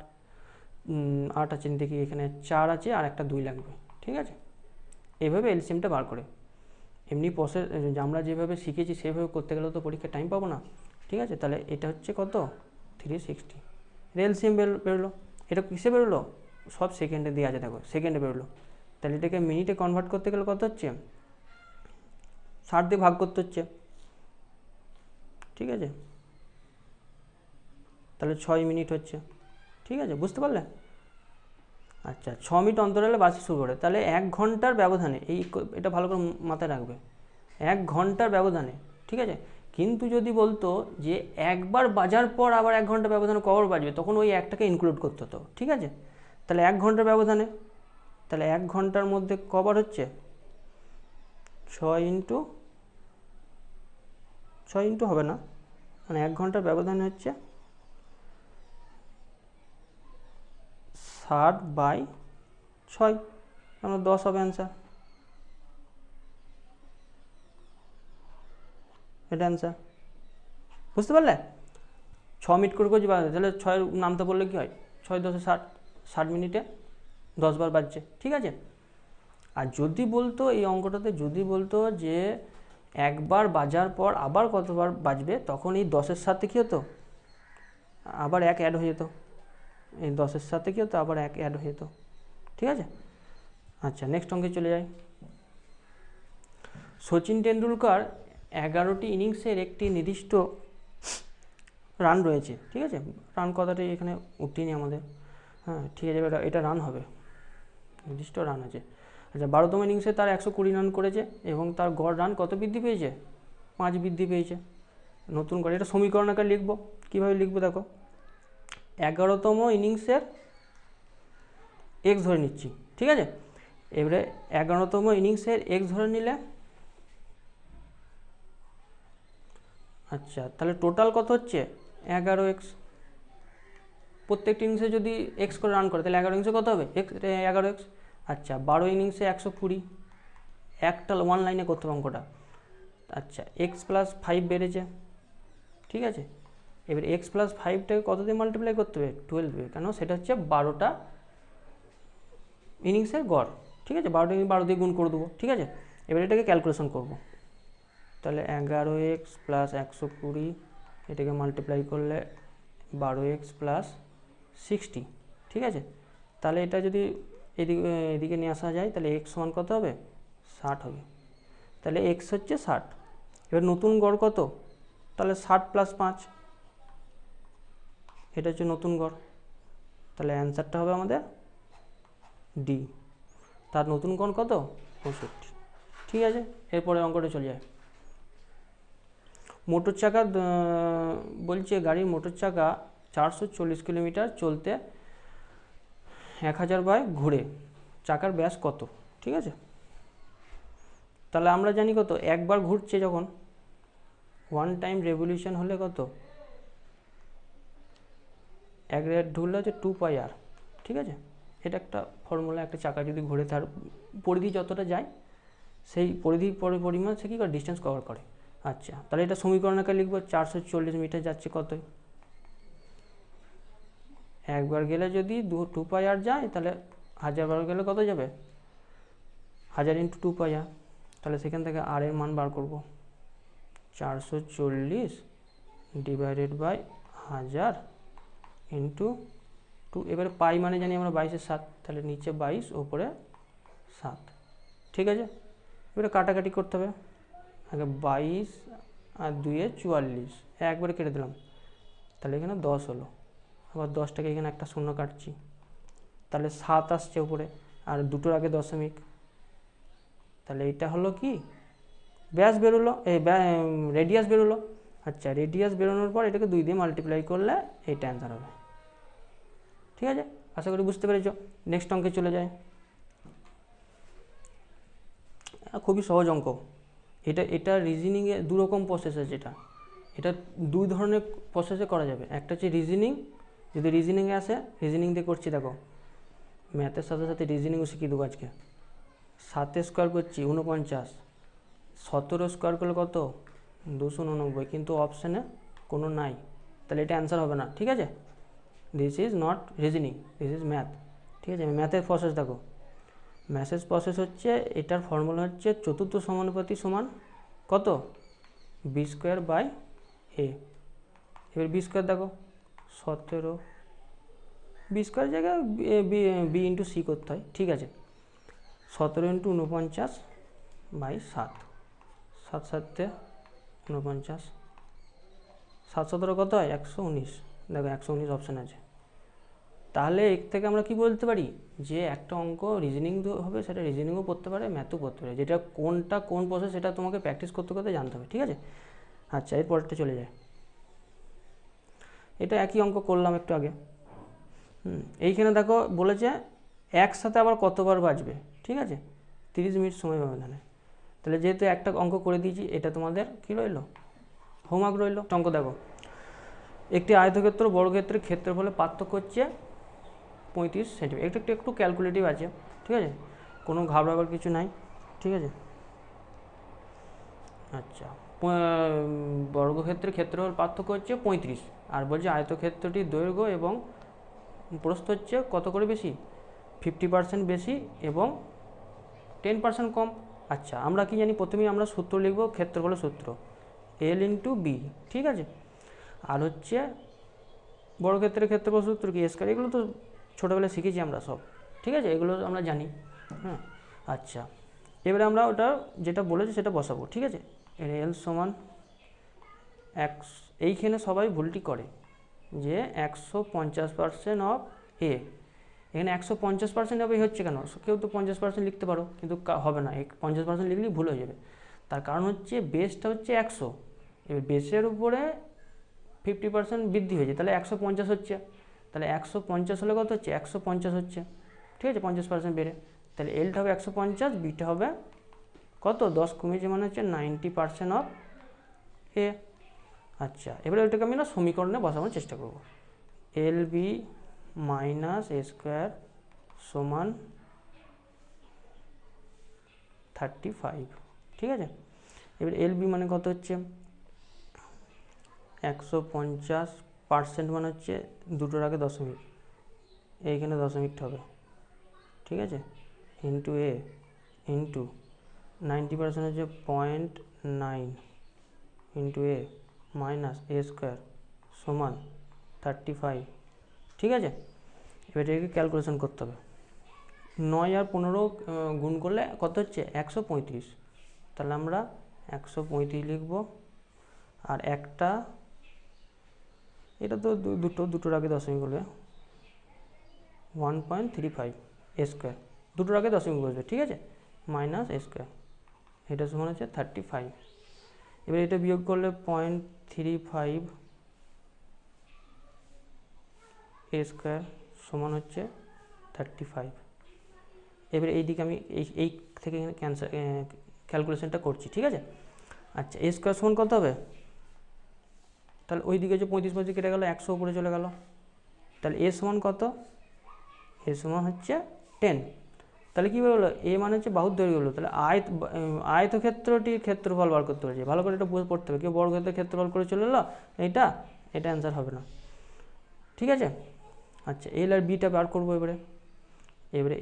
8 আছে, দেখি এখানে 4 আছে আর একটা 2 লাগবে, ঠিক আছে। এইভাবে এলসিএমটা বার করে, এমনি প্রসেস আমরা যেভাবে শিখেছি সেভাবে করতে গেলে তো পরীক্ষায় টাইম পাবো না, ঠিক আছে। তাহলে এটা হচ্ছে কত 360, এলসিএম বেরোলো। এটা কিসে বেরোলো, সব সেকেন্ডে দিয়ে আছে, দেখো সেকেন্ডে বেরোলো। তাহলে এটাকে মিনিটে কনভার্ট করতে গেলে কত হচ্ছে, 60 দিয়ে ভাগ করতে হচ্ছে, ঠিক আছে। তাহলে 6 মিনিট হচ্ছে, ঠিক আছে, বুঝতে পারলে। আচ্ছা, 6 মিনিট অন্তরালে বাজতে শুরু করে, তাহলে 1 ঘন্টার ব্যবধানে, এটা ভালো করে মাথায় রাখবে, 1 ঘন্টার ব্যবধানে, ঠিক আছে। কিন্তু যদি বলতো যে একবার বাজার পর আবার 1 ঘন্টা ব্যবধানে কবার বাজবে, তখন ওই একটাকে ইনক্লুড করতে হতো, ঠিক আছে। তাহলে 1 ঘন্টার ব্যবধানে, তাহলে 1 ঘন্টার মধ্যে কবার হচ্ছে, 6 ইন্টু হবে না, মানে 1 ঘন্টার ব্যবধানে হচ্ছে 60/6, আমরা 10 হবে অ্যান্সার। এটা অ্যান্সার। বুঝতে পারলে? 6 মিনিট করে করে বাজবে, তাহলে 6 নামতে বললে কী হয়, 6 10 60, 60 মিনিটে 10 বার বাজছে। ঠিক আছে। আর যদি বলতো এই অঙ্কটাতে যদি বলতো যে একবার বাজার পর আবার কতবার বাজবে, তখন এই 10-এর সাথে কী হতো, আবার 1 অ্যাড হয়ে যেত। এই 10-এর সাথে কী হতো, আবার 1 অ্যাড হয়ে যেত। ঠিক আছে। আচ্ছা, নেক্সট অঙ্কে চলে যাই। সচিন টেন্ডুলকার 11টি ইনিংসের একটি নির্দিষ্ট রান রয়েছে। ঠিক আছে, রান কথাটাই এখানে উঠিনি আমাদের। হ্যাঁ, ঠিক আছে, এটা রান হবে, নির্দিষ্ট রান আছে। আচ্ছা, 12তম ইনিংসে তার 120 রান করেছে এবং তার গড় রান কত বৃদ্ধি পেয়েছে, 5 বৃদ্ধি পেয়েছে। নতুন গড়, এটা সমীকরণ আকারে লিখবো। কীভাবে লিখবো দেখো, 11তম ইনিংসের এক্স ধরে নিচ্ছি। ঠিক আছে, এবারে 11তম ইনিংসের এক্স ধরে নিলে, আচ্ছা তাহলে টোটাল কত হচ্ছে 11x। প্রত্যেকটি ইনিংসে যদি এক্স করে রান করে তাহলে 11 ইনিংসে কত হবে, 11x। আচ্ছা, 12 ইনিংসে 120, একটা 1 লাইনে করতে হবে অঙ্কটা। আচ্ছা, এক্স প্লাস 5 বেড়েছে। ঠিক আছে, এবার এক্স প্লাস 5টাকে কত দিয়ে মাল্টিপ্লাই করতে হবে, 12 দিয়ে, কেন সেটা হচ্ছে 12টা ইনিংসের গড়। ঠিক আছে, 12 দিয়ে গুণ করে দেবো। ঠিক আছে, এবার এটাকে ক্যালকুলেশন করব। তাহলে 11x প্লাস 120, এটাকে মাল্টিপ্লাই করলে 12x প্লাস 60। ঠিক আছে, তাহলে এটা যদি এদিকে নিয়ে আসা যায় তাহলে x সমান কত হবে, 60 হবে। তাহলে x হচ্ছে 60। এবার নতুন গড় কত, তাহলে 60 প্লাস 5, এটা হচ্ছে নতুন গড়। তাহলে অ্যান্সারটা হবে আমাদের ডি। তার নতুন গড় কত, 65। ঠিক আছে, এরপরে অঙ্কটা চলে যায়। মোটর চাকা বলছে গাড়ির মোটর চাকা 440 কিলোমিটার চলতে 1000 বার ঘুরে, চাকার ব্যাস কত। ঠিক আছে, তাহলে আমরা জানি কত, একবার ঘুরছে যখন, 1 টাইম রেভলিউশন হলে কত, 1 রেট ঘুরলে হচ্ছে 2 পাই আর। ঠিক আছে, এটা একটা ফর্মুলা, একটা চাকা যদি ঘুরে তার পরিধি যতটা যায় সেই পরিধি পরিমাণ সে কী করে, ডিস্টেন্স কভার করে। আচ্ছা, তাহলে এটা সমীকরণ আকারে লিখবো, 440 মিটার যাচ্ছে কত, একবার গেলে যদি 2 পাই আর যায়, তাহলে 1000 বার গেলে কত যাবে, 1000 × 2 পাই আর। তাহলে সেখান থেকে আর এর মান বার করব, 440 ডিভাইডেড বাই 1000 × 2। এবারে পাই মানে জানি আমরা 22-এর 7, তাহলে নিচে 22, ওপরে 7। ঠিক আছে, এবারে কাটাকাটি করতে হবে। আগে 22 আর 2-এ 44, একবারে কেটে দিলাম, তাহলে এখানে 10 হলো। আবার 10টাকে এখানে একটা শূন্য কাটছি, তাহলে 7 আসছে উপরে, আর দুটোর আগে দশমিক। তাহলে এটা হলো কি, ব্যাস বেরোলো, এই রেডিয়াস বেরোলো। আচ্ছা, রেডিয়াস বেরোনোর পর এটাকে 2 দিয়ে মাল্টিপ্লাই করলে এইটা অ্যান্সার হবে। ঠিক আছে, আশা করি বুঝতে পেরেছ। নেক্সট অঙ্কে চলে যায়। খুবই সহজ অঙ্ক এটা রিজনিংয়ে 2 রকম প্রসেস আছে। এটা 2 ধরনের প্রসেসে করা যাবে। একটা হচ্ছে রিজনিং, যদি রিজনিংয়ে আসে, রিজনিং দিয়ে করছি দেখো, ম্যাথের সাথে সাথে রিজনিংও শিখিয়ে দেবো আজকে। 7 স্কোয়ার করছি 49, 17 স্কোয়ার করলে কত, 289, কিন্তু অপশানে কোনো নাই, তাহলে এটা অ্যান্সার হবে না। ঠিক আছে, this is not reasoning, this is math. ঠিক আছে, ম্যাথের প্রসেস দেখো, ম্যাথের প্রসেস হচ্ছে, এটার ফর্মুলা হচ্ছে চতুর্থ সমানুপাতি সমান কত, বি স্কোয়ার বাই এ। এবার বি স্কোয়ার দেখো 17, বি স্কোয়ার জায়গায় বি ইন্টু সি করতে হয়। ঠিক আছে, 17 × 49 বাই 7, 7 7 49, 7 17 কত হয়, 119। দেখো 119 অপশান আছে। তাহলে এর থেকে আমরা কি বলতে পারি, যে একটা অঙ্ক রিজনিং হবে, সেটা রিজনিংও পড়তে পারে, ম্যাথও পড়তে পারে, যেটা কোনটা কোন প্রসেস সেটা তোমাকে প্র্যাকটিস করতে করতে জানতে হবে। ঠিক আছে, আচ্ছা এরপরটা চলে যায়। এটা একই অঙ্ক করলাম একটু আগে। এইখানে দেখো বলেছে একসাথে আবার কতবার বাজবে। ঠিক আছে, 30 মিনিট সময় ব্যবধানে। তাহলে যেহেতু একটা অঙ্ক করে দিয়েছি, এটা তোমাদের কি রইলো, হোমওয়ার্ক রইলো। অঙ্ক দেখো, একটি আয়তক্ষেত্র বর্গক্ষেত্রের ক্ষেত্রফলের পার্থক্য হচ্ছে 35 সেন্টিমিটার। একটু ক্যালকুলেটিভ আছে। ঠিক আছে, কোনো ঘাবড়াবার কিছু নাই। ঠিক আছে, আচ্ছা, বর্গক্ষেত্রের ক্ষেত্রফল পার্থক্য হচ্ছে 35, আর বলছে আয়তক্ষেত্রটির দৈর্ঘ্য এবং প্রস্থ হচ্ছে কত করে বেশি, 50% বেশি এবং 10% কম। আচ্ছা, আমরা কি জানি, প্রথমেই আমরা সূত্র লিখব, ক্ষেত্রফলের সূত্র এল ইন্টু বি, ঠিক আছে। আর হচ্ছে বর্গক্ষেত্রের ক্ষেত্রফল সূত্র কি, স্কয়ার, এগুলো তো ছোটোবেলায় শিখেছি আমরা সব, ঠিক আছে, এগুলো আমরা জানি। হ্যাঁ, আচ্ছা, এবারে আমরা ওটা যেটা বলেছি সেটা বসাবো, ঠিক আছে। এল সমান এইখানে সবাই ভুলটি করে যে 150% অফ এ, এখানে 150% অফ এ হচ্ছে কেন, কেউ তো 50% লিখতে পারো, কিন্তু হবে না, 50% লিখলেই ভুল হয়ে যাবে। তার কারণ হচ্ছে বেসটা হচ্ছে 100, এবার বেসের উপরে 50% বৃদ্ধি হয়েছে, তাহলে 150 হচ্ছে, তাহলে 150 হলে কত হচ্ছে, 150 হচ্ছে, ঠিক আছে, 50% বেড়ে, তাহলে এলটা হবে 150, বিটা হবে কত, 10 কমেছে, মানে হচ্ছে 90% অফ এ। আচ্ছা, এবারে ওইটাকে আমি না সমীকরণে বসানোর চেষ্টা করব। এল বি মাইনাস এ স্কোয়ার সমান 35, ঠিক আছে। এবার এল বি মানে কত হচ্ছে, 150% মানে হচ্ছে দুটোর আগে দশমিক, এইখানে দশমিক হবে, ঠিক আছে, ইন্টু এ ইন্টু 90% হচ্ছে 0.9 ইন্টু এ মাইনাস এ স্কোয়ার সমান 35, ঠিক আছে। এবার এটাকে ক্যালকুলেশন করতে হবে, 9 আর 15 গুণ করলে কত হচ্ছে, 135, তাহলে আমরা 135 লিখব। আর একটা, এটা তো দুটোর আগে দশমিক বলবে, 1.35 এ স্কোয়ার, দুটোর আগে দশমিক বসবে, ঠিক আছে, মাইনাস এ স্কোয়ার, এটা সমান হচ্ছে 35। এবার এটা বিয়োগ করলে 0.35 এ স্কোয়ার সমান হচ্ছে 35। এবার এই দিকে আমি এই থেকে ক্যালকুলেশনটা করছি, ঠিক আছে। আচ্ছা, এ স্কোয়ার সমান কত হবে, তাহলে ওই দিকে যে 35 কেটে গেল, 100 উপরে চলে গেল, তাহলে এ সমান কত, এ সমান হচ্ছে 10। তাহলে কী বললো, এ মানে হচ্ছে বাহুর দৈর্ঘ্য হলো, তাহলে আয়তক্ষেত্রটির ক্ষেত্রফল বার করতে পারছি, ভালো করে এটা পড়তে হবে, কেউ বর্গক্ষেত্রের ক্ষেত্রফল করে চলে এলো, এটা অ্যান্সার হবে না, ঠিক আছে। আচ্ছা, এল আর বিটা বার করবো, এবারে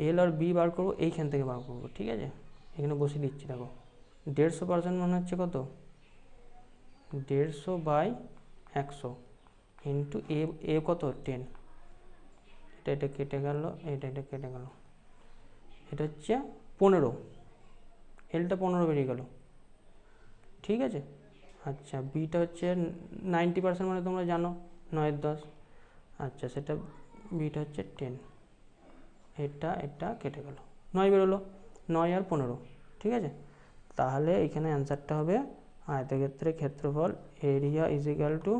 এল আর বি বার করবো, এইখান থেকে বার করবো, ঠিক আছে, এখানে বসে দিচ্ছি, দেখো 150% মানে হচ্ছে কত, 150/100 ইন্টু এ কত, 10, এটা কেটে গেল, এটা কেটে গেল, এটা হচ্ছে 15, এলটা 15 বেরিয়ে গেল, ঠিক আছে। আচ্ছা, বিটা হচ্ছে 90% মানে তোমরা জানো 9/10, আচ্ছা, সেটা বিটা হচ্ছে 10, এটা কেটে গেল, 9 বেরোলো, 9 আর 15, ঠিক আছে। তাহলে এখানে অ্যান্সারটা হবে আয়তক্ষেত্রের ক্ষেত্রফল area is equal to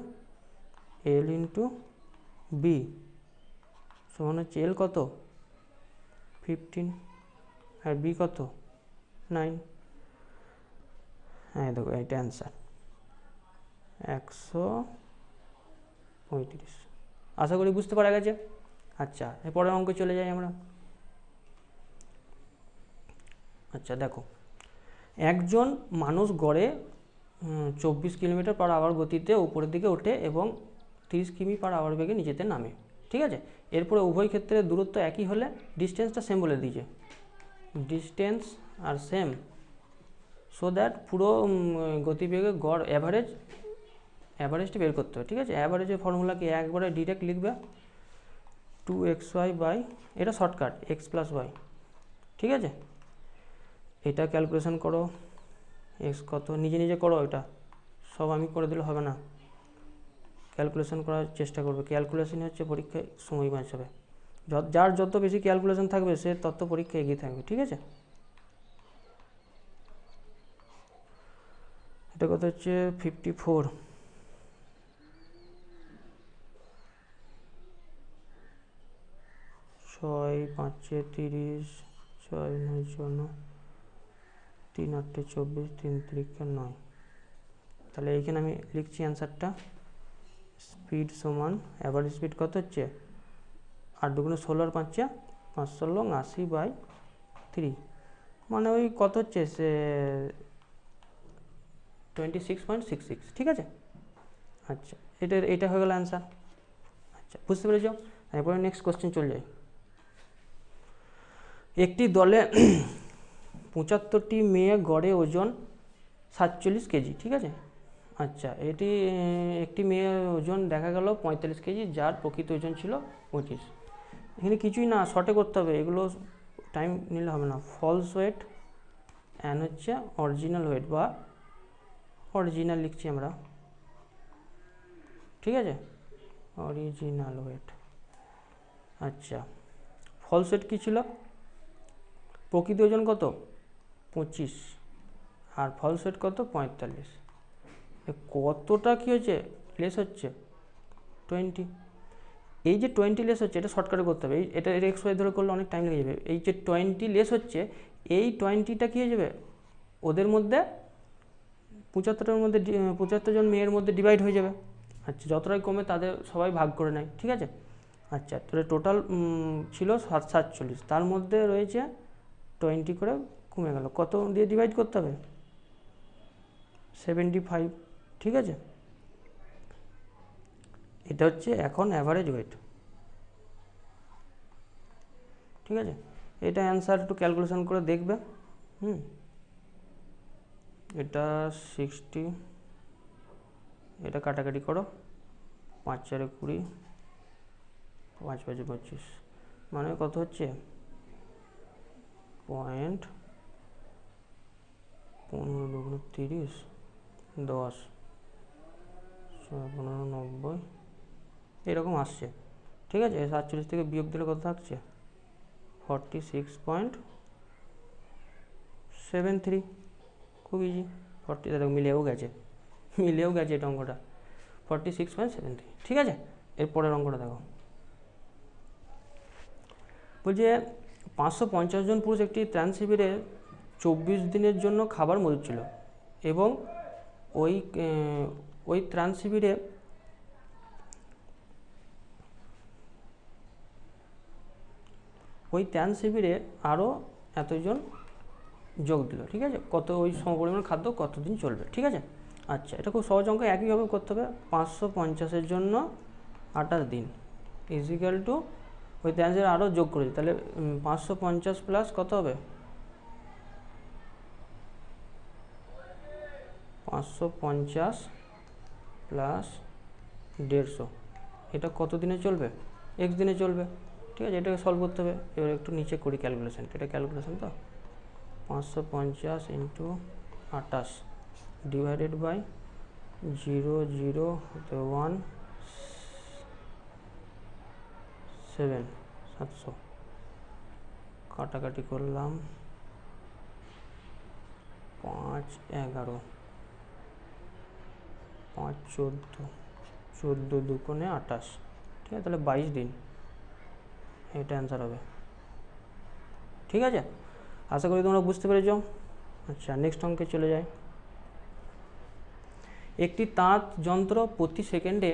L into B সমান হচ্ছে এল কত, 15, আর বি কত, 9। হ্যাঁ, দেখো এটা অ্যান্সার 135। আশা করি বুঝতে পারা গেছে। আচ্ছা, এরপরের অঙ্ক চলে যাই আমরা। আচ্ছা, দেখো, একজন মানুষ গড়ে 24 কিলোমিটার পার আওয়ার গতিতে উপরের দিকে ওঠে এবং 30 কিমি পার আওয়ার বেগে নিচেতে নামে, ঠিক আছে। এরপরে উভয় ক্ষেত্রে দূরত্ব একই হলে ডিস্টেন্সটা সেম বলে দিয়েছে, ডিস্টেন্স আর সেম, সো দ্যাট পুরো গতিবেগের গড় অ্যাভারেজটা বের করতে হবে, ঠিক আছে। অ্যাভারেজের ফর্মুলাকে একবারে ডিরেক্ট লিখবে, 2xy বাই, এটা শর্টকাট, x প্লাস ওয়াই, ঠিক আছে। এটা ক্যালকুলেশন করো, এক্স কত, নিজে করো, এটা সব আমি করে দিলে হবে না, ক্যালকুলেশন করার চেষ্টা করবে, ক্যালকুলেশন হচ্ছে পরীক্ষায় সময় বাঁচাবে, যার যত বেশি ক্যালকুলেশন থাকবে সে তত পরীক্ষায় এগিয়ে থাকবে, ঠিক আছে। এটা কত হচ্ছে, 54, 6 5 30, 6 9 54, 3 8 24, 3 3 9। তাহলে এইখানে আমি লিখছি অ্যান্সারটা, স্পিড সমান অ্যাভারেজ স্পিড কত হচ্ছে, 8 দুগুণে 16 আর 5 5 80/3, মানে ওই কত হচ্ছে, সে 26.66, ঠিক আছে। আচ্ছা, এটা হয়ে গেল অ্যান্সার। আচ্ছা, বুঝতে পেরেছ। এরপরে নেক্সট কোশ্চেন চলে যাই। একটি দলে 75টি মেয়ে গড়ে ওজন 47 কেজি, ঠিক আছে। আচ্ছা, একটি মেয়ের ওজন দেখা গেল 45 কেজি, যার প্রকৃত ওজন ছিল 25। এখানে কিছুই না, শর্টে করতে হবে, এগুলো টাইম নিলে হবে না। ফলস ওয়েট অ্যান্ড হচ্ছে অরিজিনাল ওয়েট বা অরিজিনাল লিখছি আমরা, ঠিক আছে, অরিজিনাল ওয়েট। আচ্ছা, ফলস ওয়েট কী ছিল? প্রকৃত ওজন কত? 25, আর ফলস ওয়েট কত? 45। কতটা কী হচ্ছে? লেস হচ্ছে 20। এই যে 20 লেস হচ্ছে, এটা শর্টকাটে করতে হবে। এটা এক্স ওয়াই ধরে করলে অনেক টাইম লেগে যাবে। এই যে 20 লেস হচ্ছে, এই 20টা কী হয়ে যাবে, ওদের মধ্যে 75টার মধ্যে 75 জন মেয়ের মধ্যে ডিভাইড হয়ে যাবে। আচ্ছা, যতটাই কমে তাদের সবাই ভাগ করে নেয়, ঠিক আছে। আচ্ছা, তাহলে টোটাল ছিল 47, তার মধ্যে রয়েছে 20 করে কমে গেল। কত দিয়ে ডিভাইড করতে হবে? 75, ঠিক আছে। এটা হচ্ছে এখন অ্যাভারেজ ওয়েট, ঠিক আছে। এটা অ্যান্সার একটু ক্যালকুলেশন করে দেখবে। এটা 60, এটা কাটাকাটি করো, 5 4 20, 5 5 25, মানে কত হচ্ছে? 0.15 10 15 90 এরকম আসছে, ঠিক আছে। 47 থেকে বিয়োগ দিলে কত থাকছে? 46.73। খুব ইজি, 40, দেখো মিলেও গেছে এটা অঙ্কটা, 46.73, ঠিক আছে। এরপরের অঙ্কটা দেখো, বলছে 550 জন পুরুষ একটি ত্রাণ শিবিরে 24 দিনের জন্য খাবার মজুদ ছিল, এবং ওই ত্রাণ শিবিরে আরও এতজন যোগ দিল, ঠিক আছে। কত ওই সমপরিমাণ খাদ্য কতদিন চলবে, ঠিক আছে। আচ্ছা, এটা খুব সহজ অঙ্ক, একইভাবে করতে হবে। 550-এর জন্য 28 দিন ইজিক্যাল টু ওই ত্রাণের আরও যোগ করেছে, তাহলে 550 প্লাস কত হবে? 550 প্লাস 150, এটা কত দিনে চলবে? এক্স দিনে চলবে, ঠিক আছে। এটাকে সলভ করতে হবে। এবার একটু নিচে করি ক্যালকুলেশন, এটা ক্যালকুলেশন তো 550 ইন্টু 28 ডিভাইডেড বাই 0.017, 700, কাটাকাটি করলাম, 5 11, 5 14, 14 দুগুণে 28, ঠিক আছে। তাহলে 22 দিন, এটা অ্যান্সার হবে, ঠিক আছে। আশা করি তোমরা বুঝতে পেরেছ। আচ্ছা, নেক্সট অঙ্কে চলে যায়। একটি তাঁত যন্ত্র প্রতি সেকেন্ডে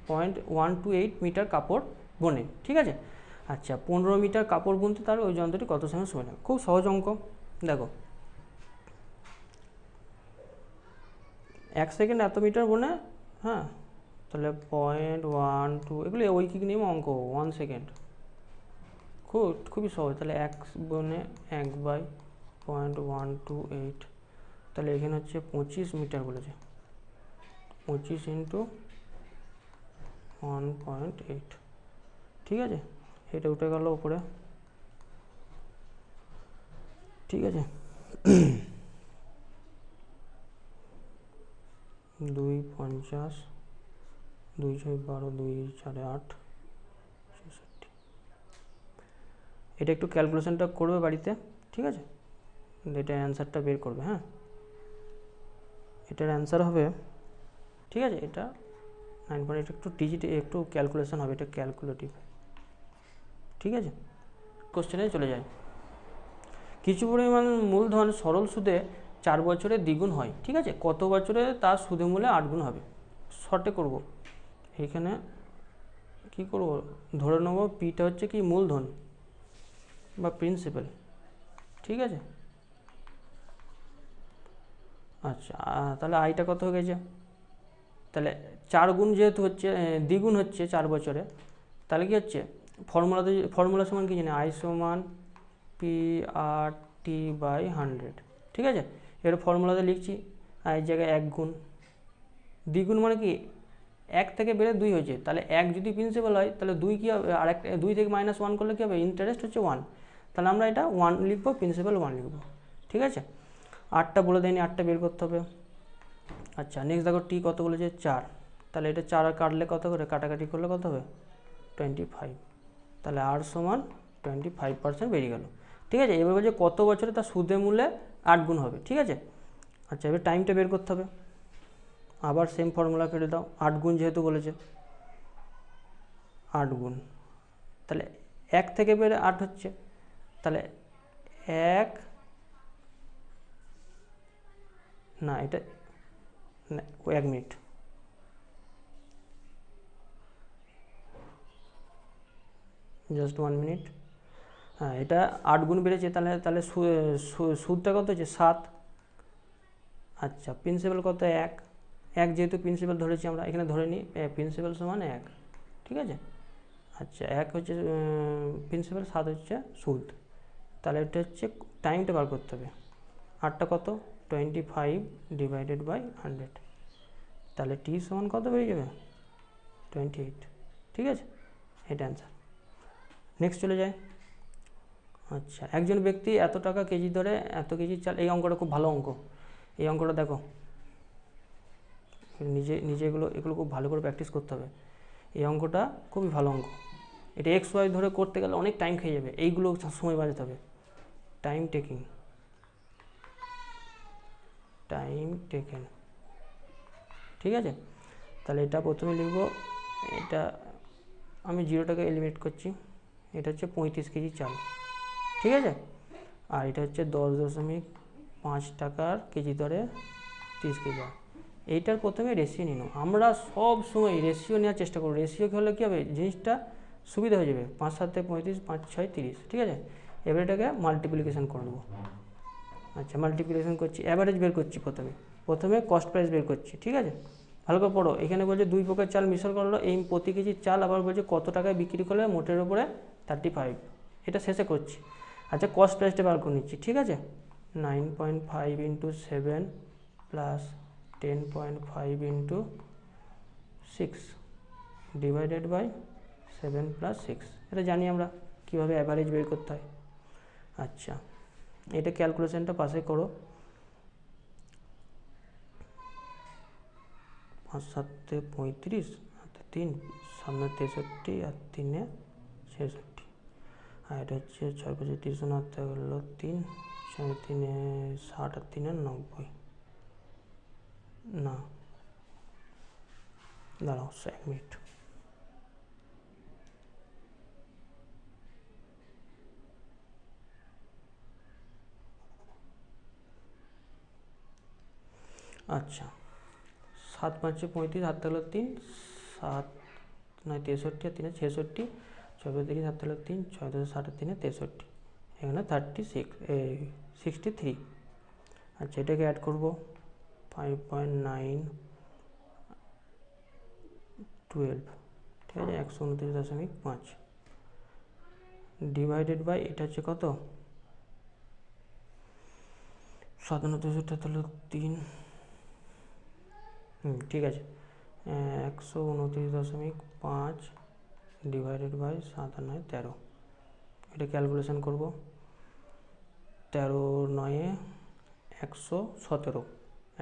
0.128 মিটার কাপড় বোনে, ঠিক আছে। আচ্ছা, 15 মিটার কাপড় বুনতে তার ওই যন্ত্রটি কত সময় সময় লাগে? খুব সহজ অঙ্ক, দেখো 1 সেকেন্ড এত মিটার বোনে, হ্যাঁ, তাহলে 0.12, এগুলো ঐকিক নিয়ম অঙ্ক। 1 সেকেন্ড খুবই সহজ, তাহলে 1 বনে 1/0.128, তাহলে এখানে হচ্ছে 25 মিটার বলেছে, 25 ইন্টু 1.8, ঠিক আছে। এটা উঠে গেল উপরে, ঠিক আছে। 2 50, 2 6 12, 2 4 8, 66। এটা একটু ক্যালকুলেশনটা করবে বাড়িতে, ঠিক আছে। এটা অ্যান্সারটা বের করবে, হ্যাঁ। এটার অ্যান্সার হবে, ঠিক আছে, এটা 9. এটা একটু ডিজিট, একটু ক্যালকুলেশন হবে, এটা ক্যালকুলেটিভ, ঠিক আছে। কোশ্চেনে চলে যায়। কিছু পরিমাণ মূলধন সরল সুদে 4 বছরে দ্বিগুণ হয়, ঠিক আছে। কত বছরে তার সুদে মূল্যে 8 গুণ হবে? শর্টে করব। এখানে কি করব, ধরে নেব পিটা হচ্ছে কি মূলধন বা প্রিন্সিপাল, ঠিক আছে। আচ্ছা তাহলে আইটা কত হয়ে গেছে, তাহলে 4 গুণ যেহেতু হচ্ছে দ্বিগুণ হচ্ছে 4 বছরে, তাহলে কি হচ্ছে ফর্মুলা সমান কি জানি, আই সমান পি আর টি বাই 100, ঠিক আছে। এর ফর্মুলাতে লিখছি, আর এই জায়গায় 1 গুণ, দ্বিগুণ মানে কি 1 থেকে বেড়ে 2 হয়েছে, তাহলে 1 যদি প্রিন্সিপাল হয় তাহলে 2 কী হবে, আর 2 থেকে -1 করলে কী হবে, ইন্টারেস্ট হচ্ছে 1, তাহলে আমরা এটা 1 লিখবো, প্রিন্সিপাল 1 লিখবো, ঠিক আছে। 8টা বলে দেয়নি, 8টা বের করতে হবে। আচ্ছা নেক্সট দেখো টি কত বলেছে 4, তাহলে এটা 4 কাটলে কত করে, কাটাকাটি করলে কত হবে 25, তাহলে আর সমান 25% বেরিয়ে গেল, ঠিক আছে। এবার বলছে কত বছরে তার সুদে মূলে 8 গুণ হবে, ঠিক আছে। আচ্ছা এবার টাইমটা বের করতে হবে, আবার সেম ফর্মুলা কেটে দাও, 8 গুণ যেহেতু বলেছে, 8 গুণ, তাহলে 1 থেকে বেড়ে 8 হচ্ছে, তাহলে 1 না এটা না 1 মিনিট, জাস্ট 1 মিনিট, হ্যাঁ এটা 8 গুণ বেড়েছে, তাহলে তাহলে সুদটা কত হচ্ছে 7। আচ্ছা প্রিন্সিপাল কত 1, 1 যেহেতু প্রিন্সিপাল ধরেছি আমরা, এখানে ধরে নিই প্রিন্সিপাল সমান 1, ঠিক আছে। আচ্ছা 1 হচ্ছে প্রিন্সিপাল, 7 হচ্ছে সুদ, তাহলে এটা হচ্ছে টাইমটা বার করতে হবে, 8টা কত 25 ডিভাইডেড বাই 100, তাহলে টি সমান কত বেরিয়ে যাবে 28, ঠিক আছে, এটা অ্যান্সার। নেক্সট চলে যায়। আচ্ছা একজন ব্যক্তি এত টাকা কেজি ধরে এত কেজি চাল, এই অঙ্কটা খুব ভালো অঙ্ক, এই অঙ্কটা দেখো নিজে নিজে এগুলো খুব ভালো করে প্র্যাকটিস করতে হবে, এই অঙ্কটা খুবই ভালো অঙ্ক, এটা এক্স ওয়াই ধরে করতে গেলে অনেক টাইম খেয়ে যাবে, এইগুলো সময় বাজাতে হবে, টাইম টেকেন, ঠিক আছে। তাহলে এটা প্রথমে লিখব, এটা আমি 0টাকে এলিমিনেট করছি, এটা হচ্ছে 35 কেজি চাল, ঠিক আছে। আর এটা হচ্ছে 10.5 টাকার কেজি দরে 30 কেজি। এইটার প্রথমে রেশিও নিন, আমরা সব সময় রেশিও নেওয়ার চেষ্টা করব, রেশিও হলে কী হবে জিনিসটা সুবিধা হয়ে যাবে, 5 7 35, 5 6 30, ঠিক আছে। এবার এটাকে মাল্টিপ্লিকেশন করে নেবো। আচ্ছা মাল্টিপ্লিকেশন করছি, অ্যাভারেজ বের করছি, প্রথমে কস্ট প্রাইস বের করছি, ঠিক আছে। ভালো করে পড়ো, এখানে বলছে 2 প্রকার চাল মিশ্রণ করলো, এই প্রতি কেজি চাল আবার বলছে কত টাকায় বিক্রি করলে মোটের উপরে 35, এটা শেষে করছি। আচ্ছা কস্ট প্রাইসটা বার করে নিচ্ছি, ঠিক আছে। 9.5 into 7 plus 10.5 into 6 divided by 7 plus 6, এটা জানি আমরা কীভাবে অ্যাভারেজ বের করতে হয়। আচ্ছা এটা ক্যালকুলেশনটা পাশে করো, 5 7 35, 3 সামনে 63 আর 3 66, আর এটা হচ্ছে 6 5 30 হাতে হলো 3 6 3 60 আর 3 90, না দাঁড়াও 1 মিনিট, আচ্ছা 7 5 35 হাতে হলো 3 7 9 63 আর 3 66, 6 30 হাতে হলো 3 6 10 60 আর 3 63, এখানে 63। আচ্ছা এটাকে অ্যাড করবো 5.9 12, ঠিক আছে, 129.5 ডিভাইডেড বাই এটা হচ্ছে কত 97 হলো 3, ঠিক আছে, 129.5 ডিভাইডেড বাই 7 আর 9 13, এটা ক্যালকুলেশন করবো, 13 9 117,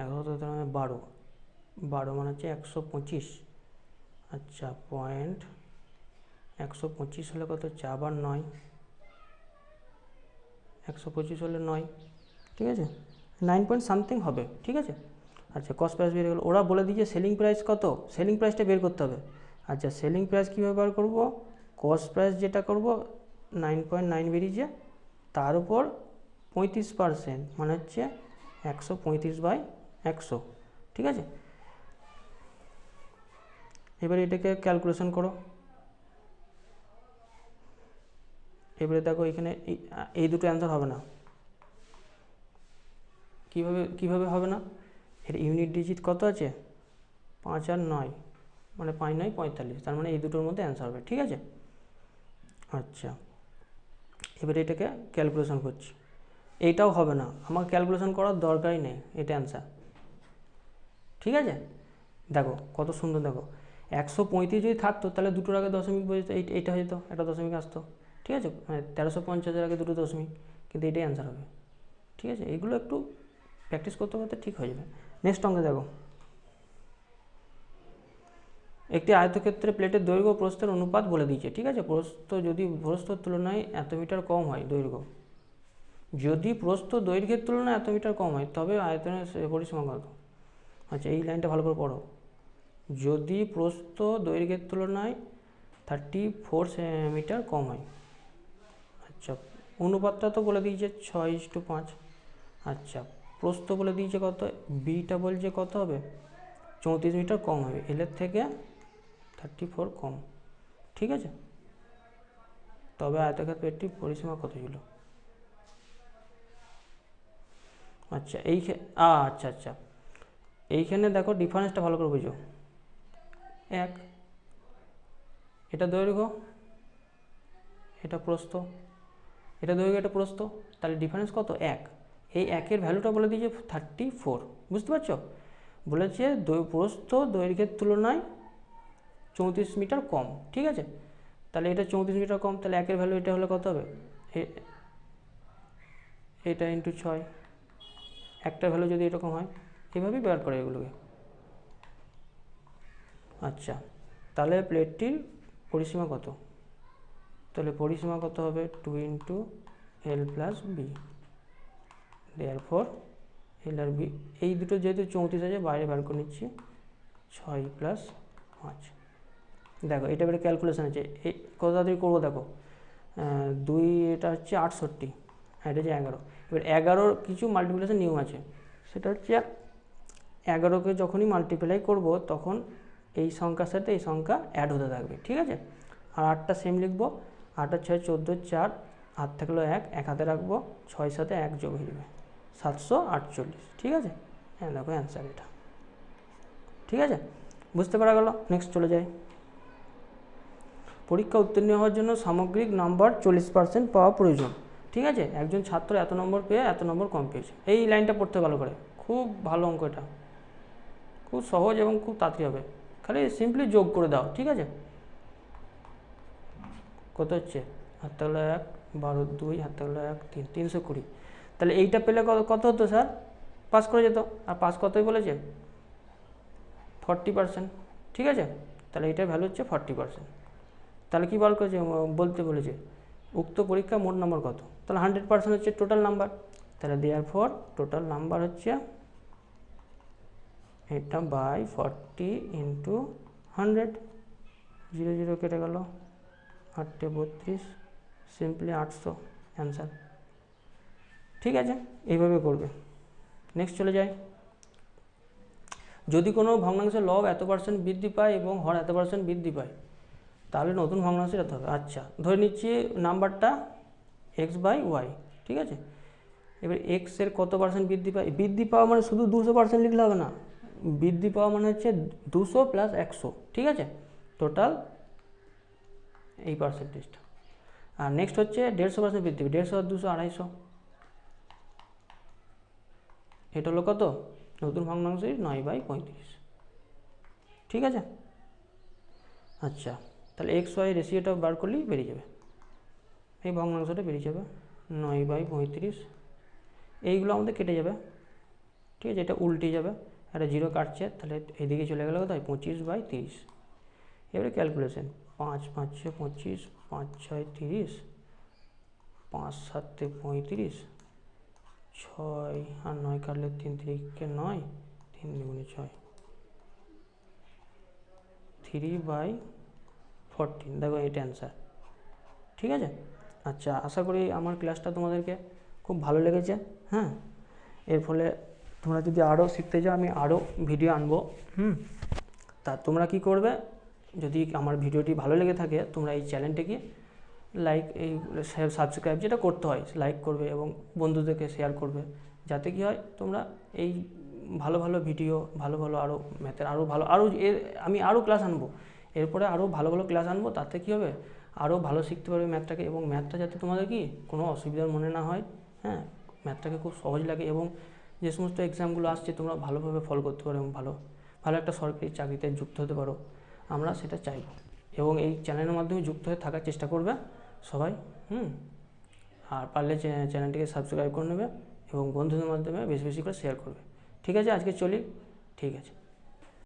117 12, 12 মানে হচ্ছে 125, আচ্ছা পয়েন্ট 125 হলে কত হচ্ছে আবার 9, 125 হলে 9, ঠিক আছে, 9 পয়েন্ট সামথিং হবে, ঠিক আছে। আচ্ছা কস্ট প্রাইস বের গেলো, ওরা বলে দিয়েছে সেলিং প্রাইস কত, সেলিং প্রাইসটা বের করতে হবে। আচ্ছা সেলিং প্রাইস কীভাবে বার করবো, কস্ট প্রাইস যেটা করব 9.9 বেরিয়েছে, তার উপর 35% মানে হচ্ছে 135/100, ঠিক আছে। এবারে এটাকে ক্যালকুলেশন করো, এবারে দেখো এখানে এই দুটো অ্যান্সার হবে না, কিভাবে হবে না, এর ইউনিট ডিজিট কত আছে? 5 আর 9, মানে 5 9 45, তার মানে এই দুটোর মধ্যে অ্যান্সার হবে। ঠিক আছে, আচ্ছা এবারে এটাকে ক্যালকুলেশন করছি। এইটাও হবে না, আমার ক্যালকুলেশন করার দরকারই নেই, এটা অ্যান্সার। ঠিক আছে, দেখো কত সুন্দর, দেখো 135 যদি থাকতো তাহলে দুটোর আগে দশমিক বসতো, এইটা হয়ে যেত, একটা দশমিক আসতো। ঠিক আছে, মানে 1350-এর আগে দুটো দশমিক, কিন্তু এটাই অ্যান্সার হবে। ঠিক আছে, এইগুলো একটু প্র্যাকটিস করতে করতে ঠিক হয়ে যাবে। নেক্সট অঙ্কে দেখো, একটি আয়তক্ষেত্রে প্লেটের দৈর্ঘ্য প্রস্থের অনুপাত বলে দিয়েছে। ঠিক আছে, প্রস্থ যদি প্রস্থর তুলনায় এত মিটার কম হয়, দৈর্ঘ্য যদি প্রস্থ দৈর্ঘ্যের তুলনায় এত মিটার কম হয় তবে আয়তনের পরিসীমা কত? আচ্ছা এই লাইনটা ভালো করে পড়ো। যদি প্রস্থ দৈর্ঘ্যের তুলনায় 34 মিটার কম হয়। আচ্ছা অনুপাতটা তো বলে দিয়েছে 6:5। আচ্ছা প্রস্থ বলে দিয়েছে কত, বিটা বলছে কত হবে, 34 মিটার কম হবে, এলের থেকে 34 কম। ঠিক আছে, তবে আয়তক্ষেত্রটির পরিসীমা কত ছিল? আচ্ছা আচ্ছা আচ্ছা এইখানে দেখো ডিফারেন্সটা ভালো করে বুঝো। 1, এটা দৈর্ঘ্য, এটা প্রস্থ, এটা দৈর্ঘ্য, এটা প্রস্থ, তাহলে ডিফারেন্স কত? 1। এই 1-এর ভ্যালুটা বলে দিয়েছে 34, বুঝতে পারছো? বলেছে প্রস্থ দৈর্ঘ্যের তুলনায় 34 মিটার কম। ঠিক আছে, তাহলে এটা 34 মিটার কম, তাহলে 1-এর ভ্যালু এটা হলে কত হবে? এটা ইন্টু 6, একটার ভ্যালু যদি এরকম হয়, এইভাবেই বের করে এগুলোকে। আচ্ছা তাহলে প্লেটটির পরিসীমা কত? তাহলে পরিসীমা কত হবে? 2 into L plus B, therefore এল আর বি, এই দুটো যেহেতু 34 আছে বাইরে বার করে নিচ্ছি, 6 প্লাস 5। দেখো এটা এবারে ক্যালকুলেশন আছে, এই কত তাড়াতাড়ি করবো দেখো। 2 এটা হচ্ছে 68, আর এটা হচ্ছে 11। এবার 11-র কিছু মাল্টিপ্লিকেশন নিয়ম আছে, সেটা হচ্ছে 11কে যখনই মাল্টিপ্লাই করব তখন এই সংখ্যার সাথে এই সংখ্যা অ্যাড হতে থাকবে। ঠিক আছে, আর 8টা সেম লিখবো, 8 আর 6 14, 4 হাত থাকলো 1, এক হাতে রাখবো, 6 সাথে 1 যোগ হয়ে যাবে 748। ঠিক আছে, হ্যাঁ দেখো অ্যান্সার এটা। ঠিক আছে, বুঝতে পারা গেল। নেক্সট চলে যাই। পরীক্ষা উত্তীর্ণ হওয়ার জন্য সামগ্রিক নাম্বার 40% পাওয়া প্রয়োজন। ঠিক আছে, একজন ছাত্র এত নম্বর পেয়ে এত নম্বর কম পেয়েছে, এই লাইনটা পড়তে ভালো করে, খুব ভালো অঙ্ক এটা, খুব সহজ এবং খুব তাড়াতাড়ি হবে, খালি সিম্পলি যোগ করে দাও। ঠিক আছে, কত হচ্ছে? হাত থাকলো 1, 12 2, হাত থাকলো 1 3, 320। তাহলে এইটা পেলে কত হতো স্যার? পাস করে যেত। আর পাস কতই বলেছে? 40%। ঠিক আছে, তাহলে এটার ভ্যালু হচ্ছে 40%। তাহলে কী বলতে বলেছে উক্ত পরীক্ষা মোট নাম্বার কত? তাহলে 100% হচ্ছে টোটাল নাম্বার, তাহলে দেয়ারফর টোটাল নাম্বার হচ্ছে এটা বাই 40 ইন্টু 100, 0 0 কেটে গেল, 8 32, সিম্পলি 800 অ্যান্সার। ঠিক আছে, এইভাবে করবে। নেক্সট চলে যাই। যদি কোনো ভগ্নাংশের লব এত % বৃদ্ধি পায় এবং হর এত % বৃদ্ধি পায় তাহলে নতুন ভগ্নাংশের এত হবে। আচ্ছা ধরে নিচ্ছি নাম্বারটা x/y। ঠিক আছে, এবার এক্সের কত % বৃদ্ধি পায়? বৃদ্ধি পাওয়া মানে শুধু 200% লিখলে হবে না, বৃদ্ধি পাওয়া মানে হচ্ছে 200 + 100। ঠিক আছে, টোটাল এই পার্সেন্টেজটা। আর নেক্সট হচ্ছে 150% বৃদ্ধি, 150 আর 200 250। এটা হলো কত? নতুন ভগ্নাংশের 9/35। ঠিক আছে, আচ্ছা তাহলে XY রেশিওটা বার করলেই বেরিয়ে যাবে, এই ভগ্নাংশটা বেরিয়ে যাবে 9/35। এইগুলো আমাদের কেটে যাবে। ঠিক আছে, এটা উল্টে যাবে, একটা 0 কাটছে, তাহলে এদিকে চলে গেলে কোথায়? 25/30। এবারে ক্যালকুলেশন, 5 5 6 25, 5 6 30, 5 7 35, 6 আর 9 কাটলে 3 3 9, 3 2 6, 3/14। দেখো এটা অ্যান্সার। ঠিক আছে, আচ্ছা আশা করি আমার ক্লাসটা তোমাদেরকে খুব ভালো লেগেছে। হ্যাঁ, এর ফলে তোমরা যদি আরও শিখতে চাও আমি আরও ভিডিও আনবো। তা তোমরা কি করবে, যদি আমার ভিডিওটি ভালো লেগে থাকে তোমরা এই চ্যানেলটিকে লাইক, এই সাবস্ক্রাইব যেটা করতে হয় লাইক করবে এবং বন্ধুদেরকে শেয়ার করবে, যাতে কি হয় তোমরা এই ভালো ভালো ভিডিও, ভালো ভালো আরও ম্যাথের আরও আমি আরও ক্লাস আনবো, এরপরে আরও ভালো ভালো ক্লাস আনবো। তাতে কী হবে, আরও ভালো শিখতে পারবে ম্যাথটাকে, এবং ম্যাথটা যাতে তোমাদের কি কোনো অসুবিধার মনে না হয়। হ্যাঁ, ম্যাথটাকে খুব সহজ লাগে, এবং যে সমস্ত এক্সামগুলো আসছে তোমরা ভালোভাবে ফলো করতে পারো এবং ভালো ভালো একটা সরকারি চাকরিতে যুক্ত হতে পারো, আমরা সেটা চাইব। এবং এই চ্যানেলের মাধ্যমে যুক্ত হয়ে থাকার চেষ্টা করবে সবাই। আর পারলে চ্যানেলটিকে সাবস্ক্রাইব করে নেবে এবং বন্ধুদের মাধ্যমে বেশি বেশি করে শেয়ার করবে। ঠিক আছে, আজকে চলি, ঠিক আছে।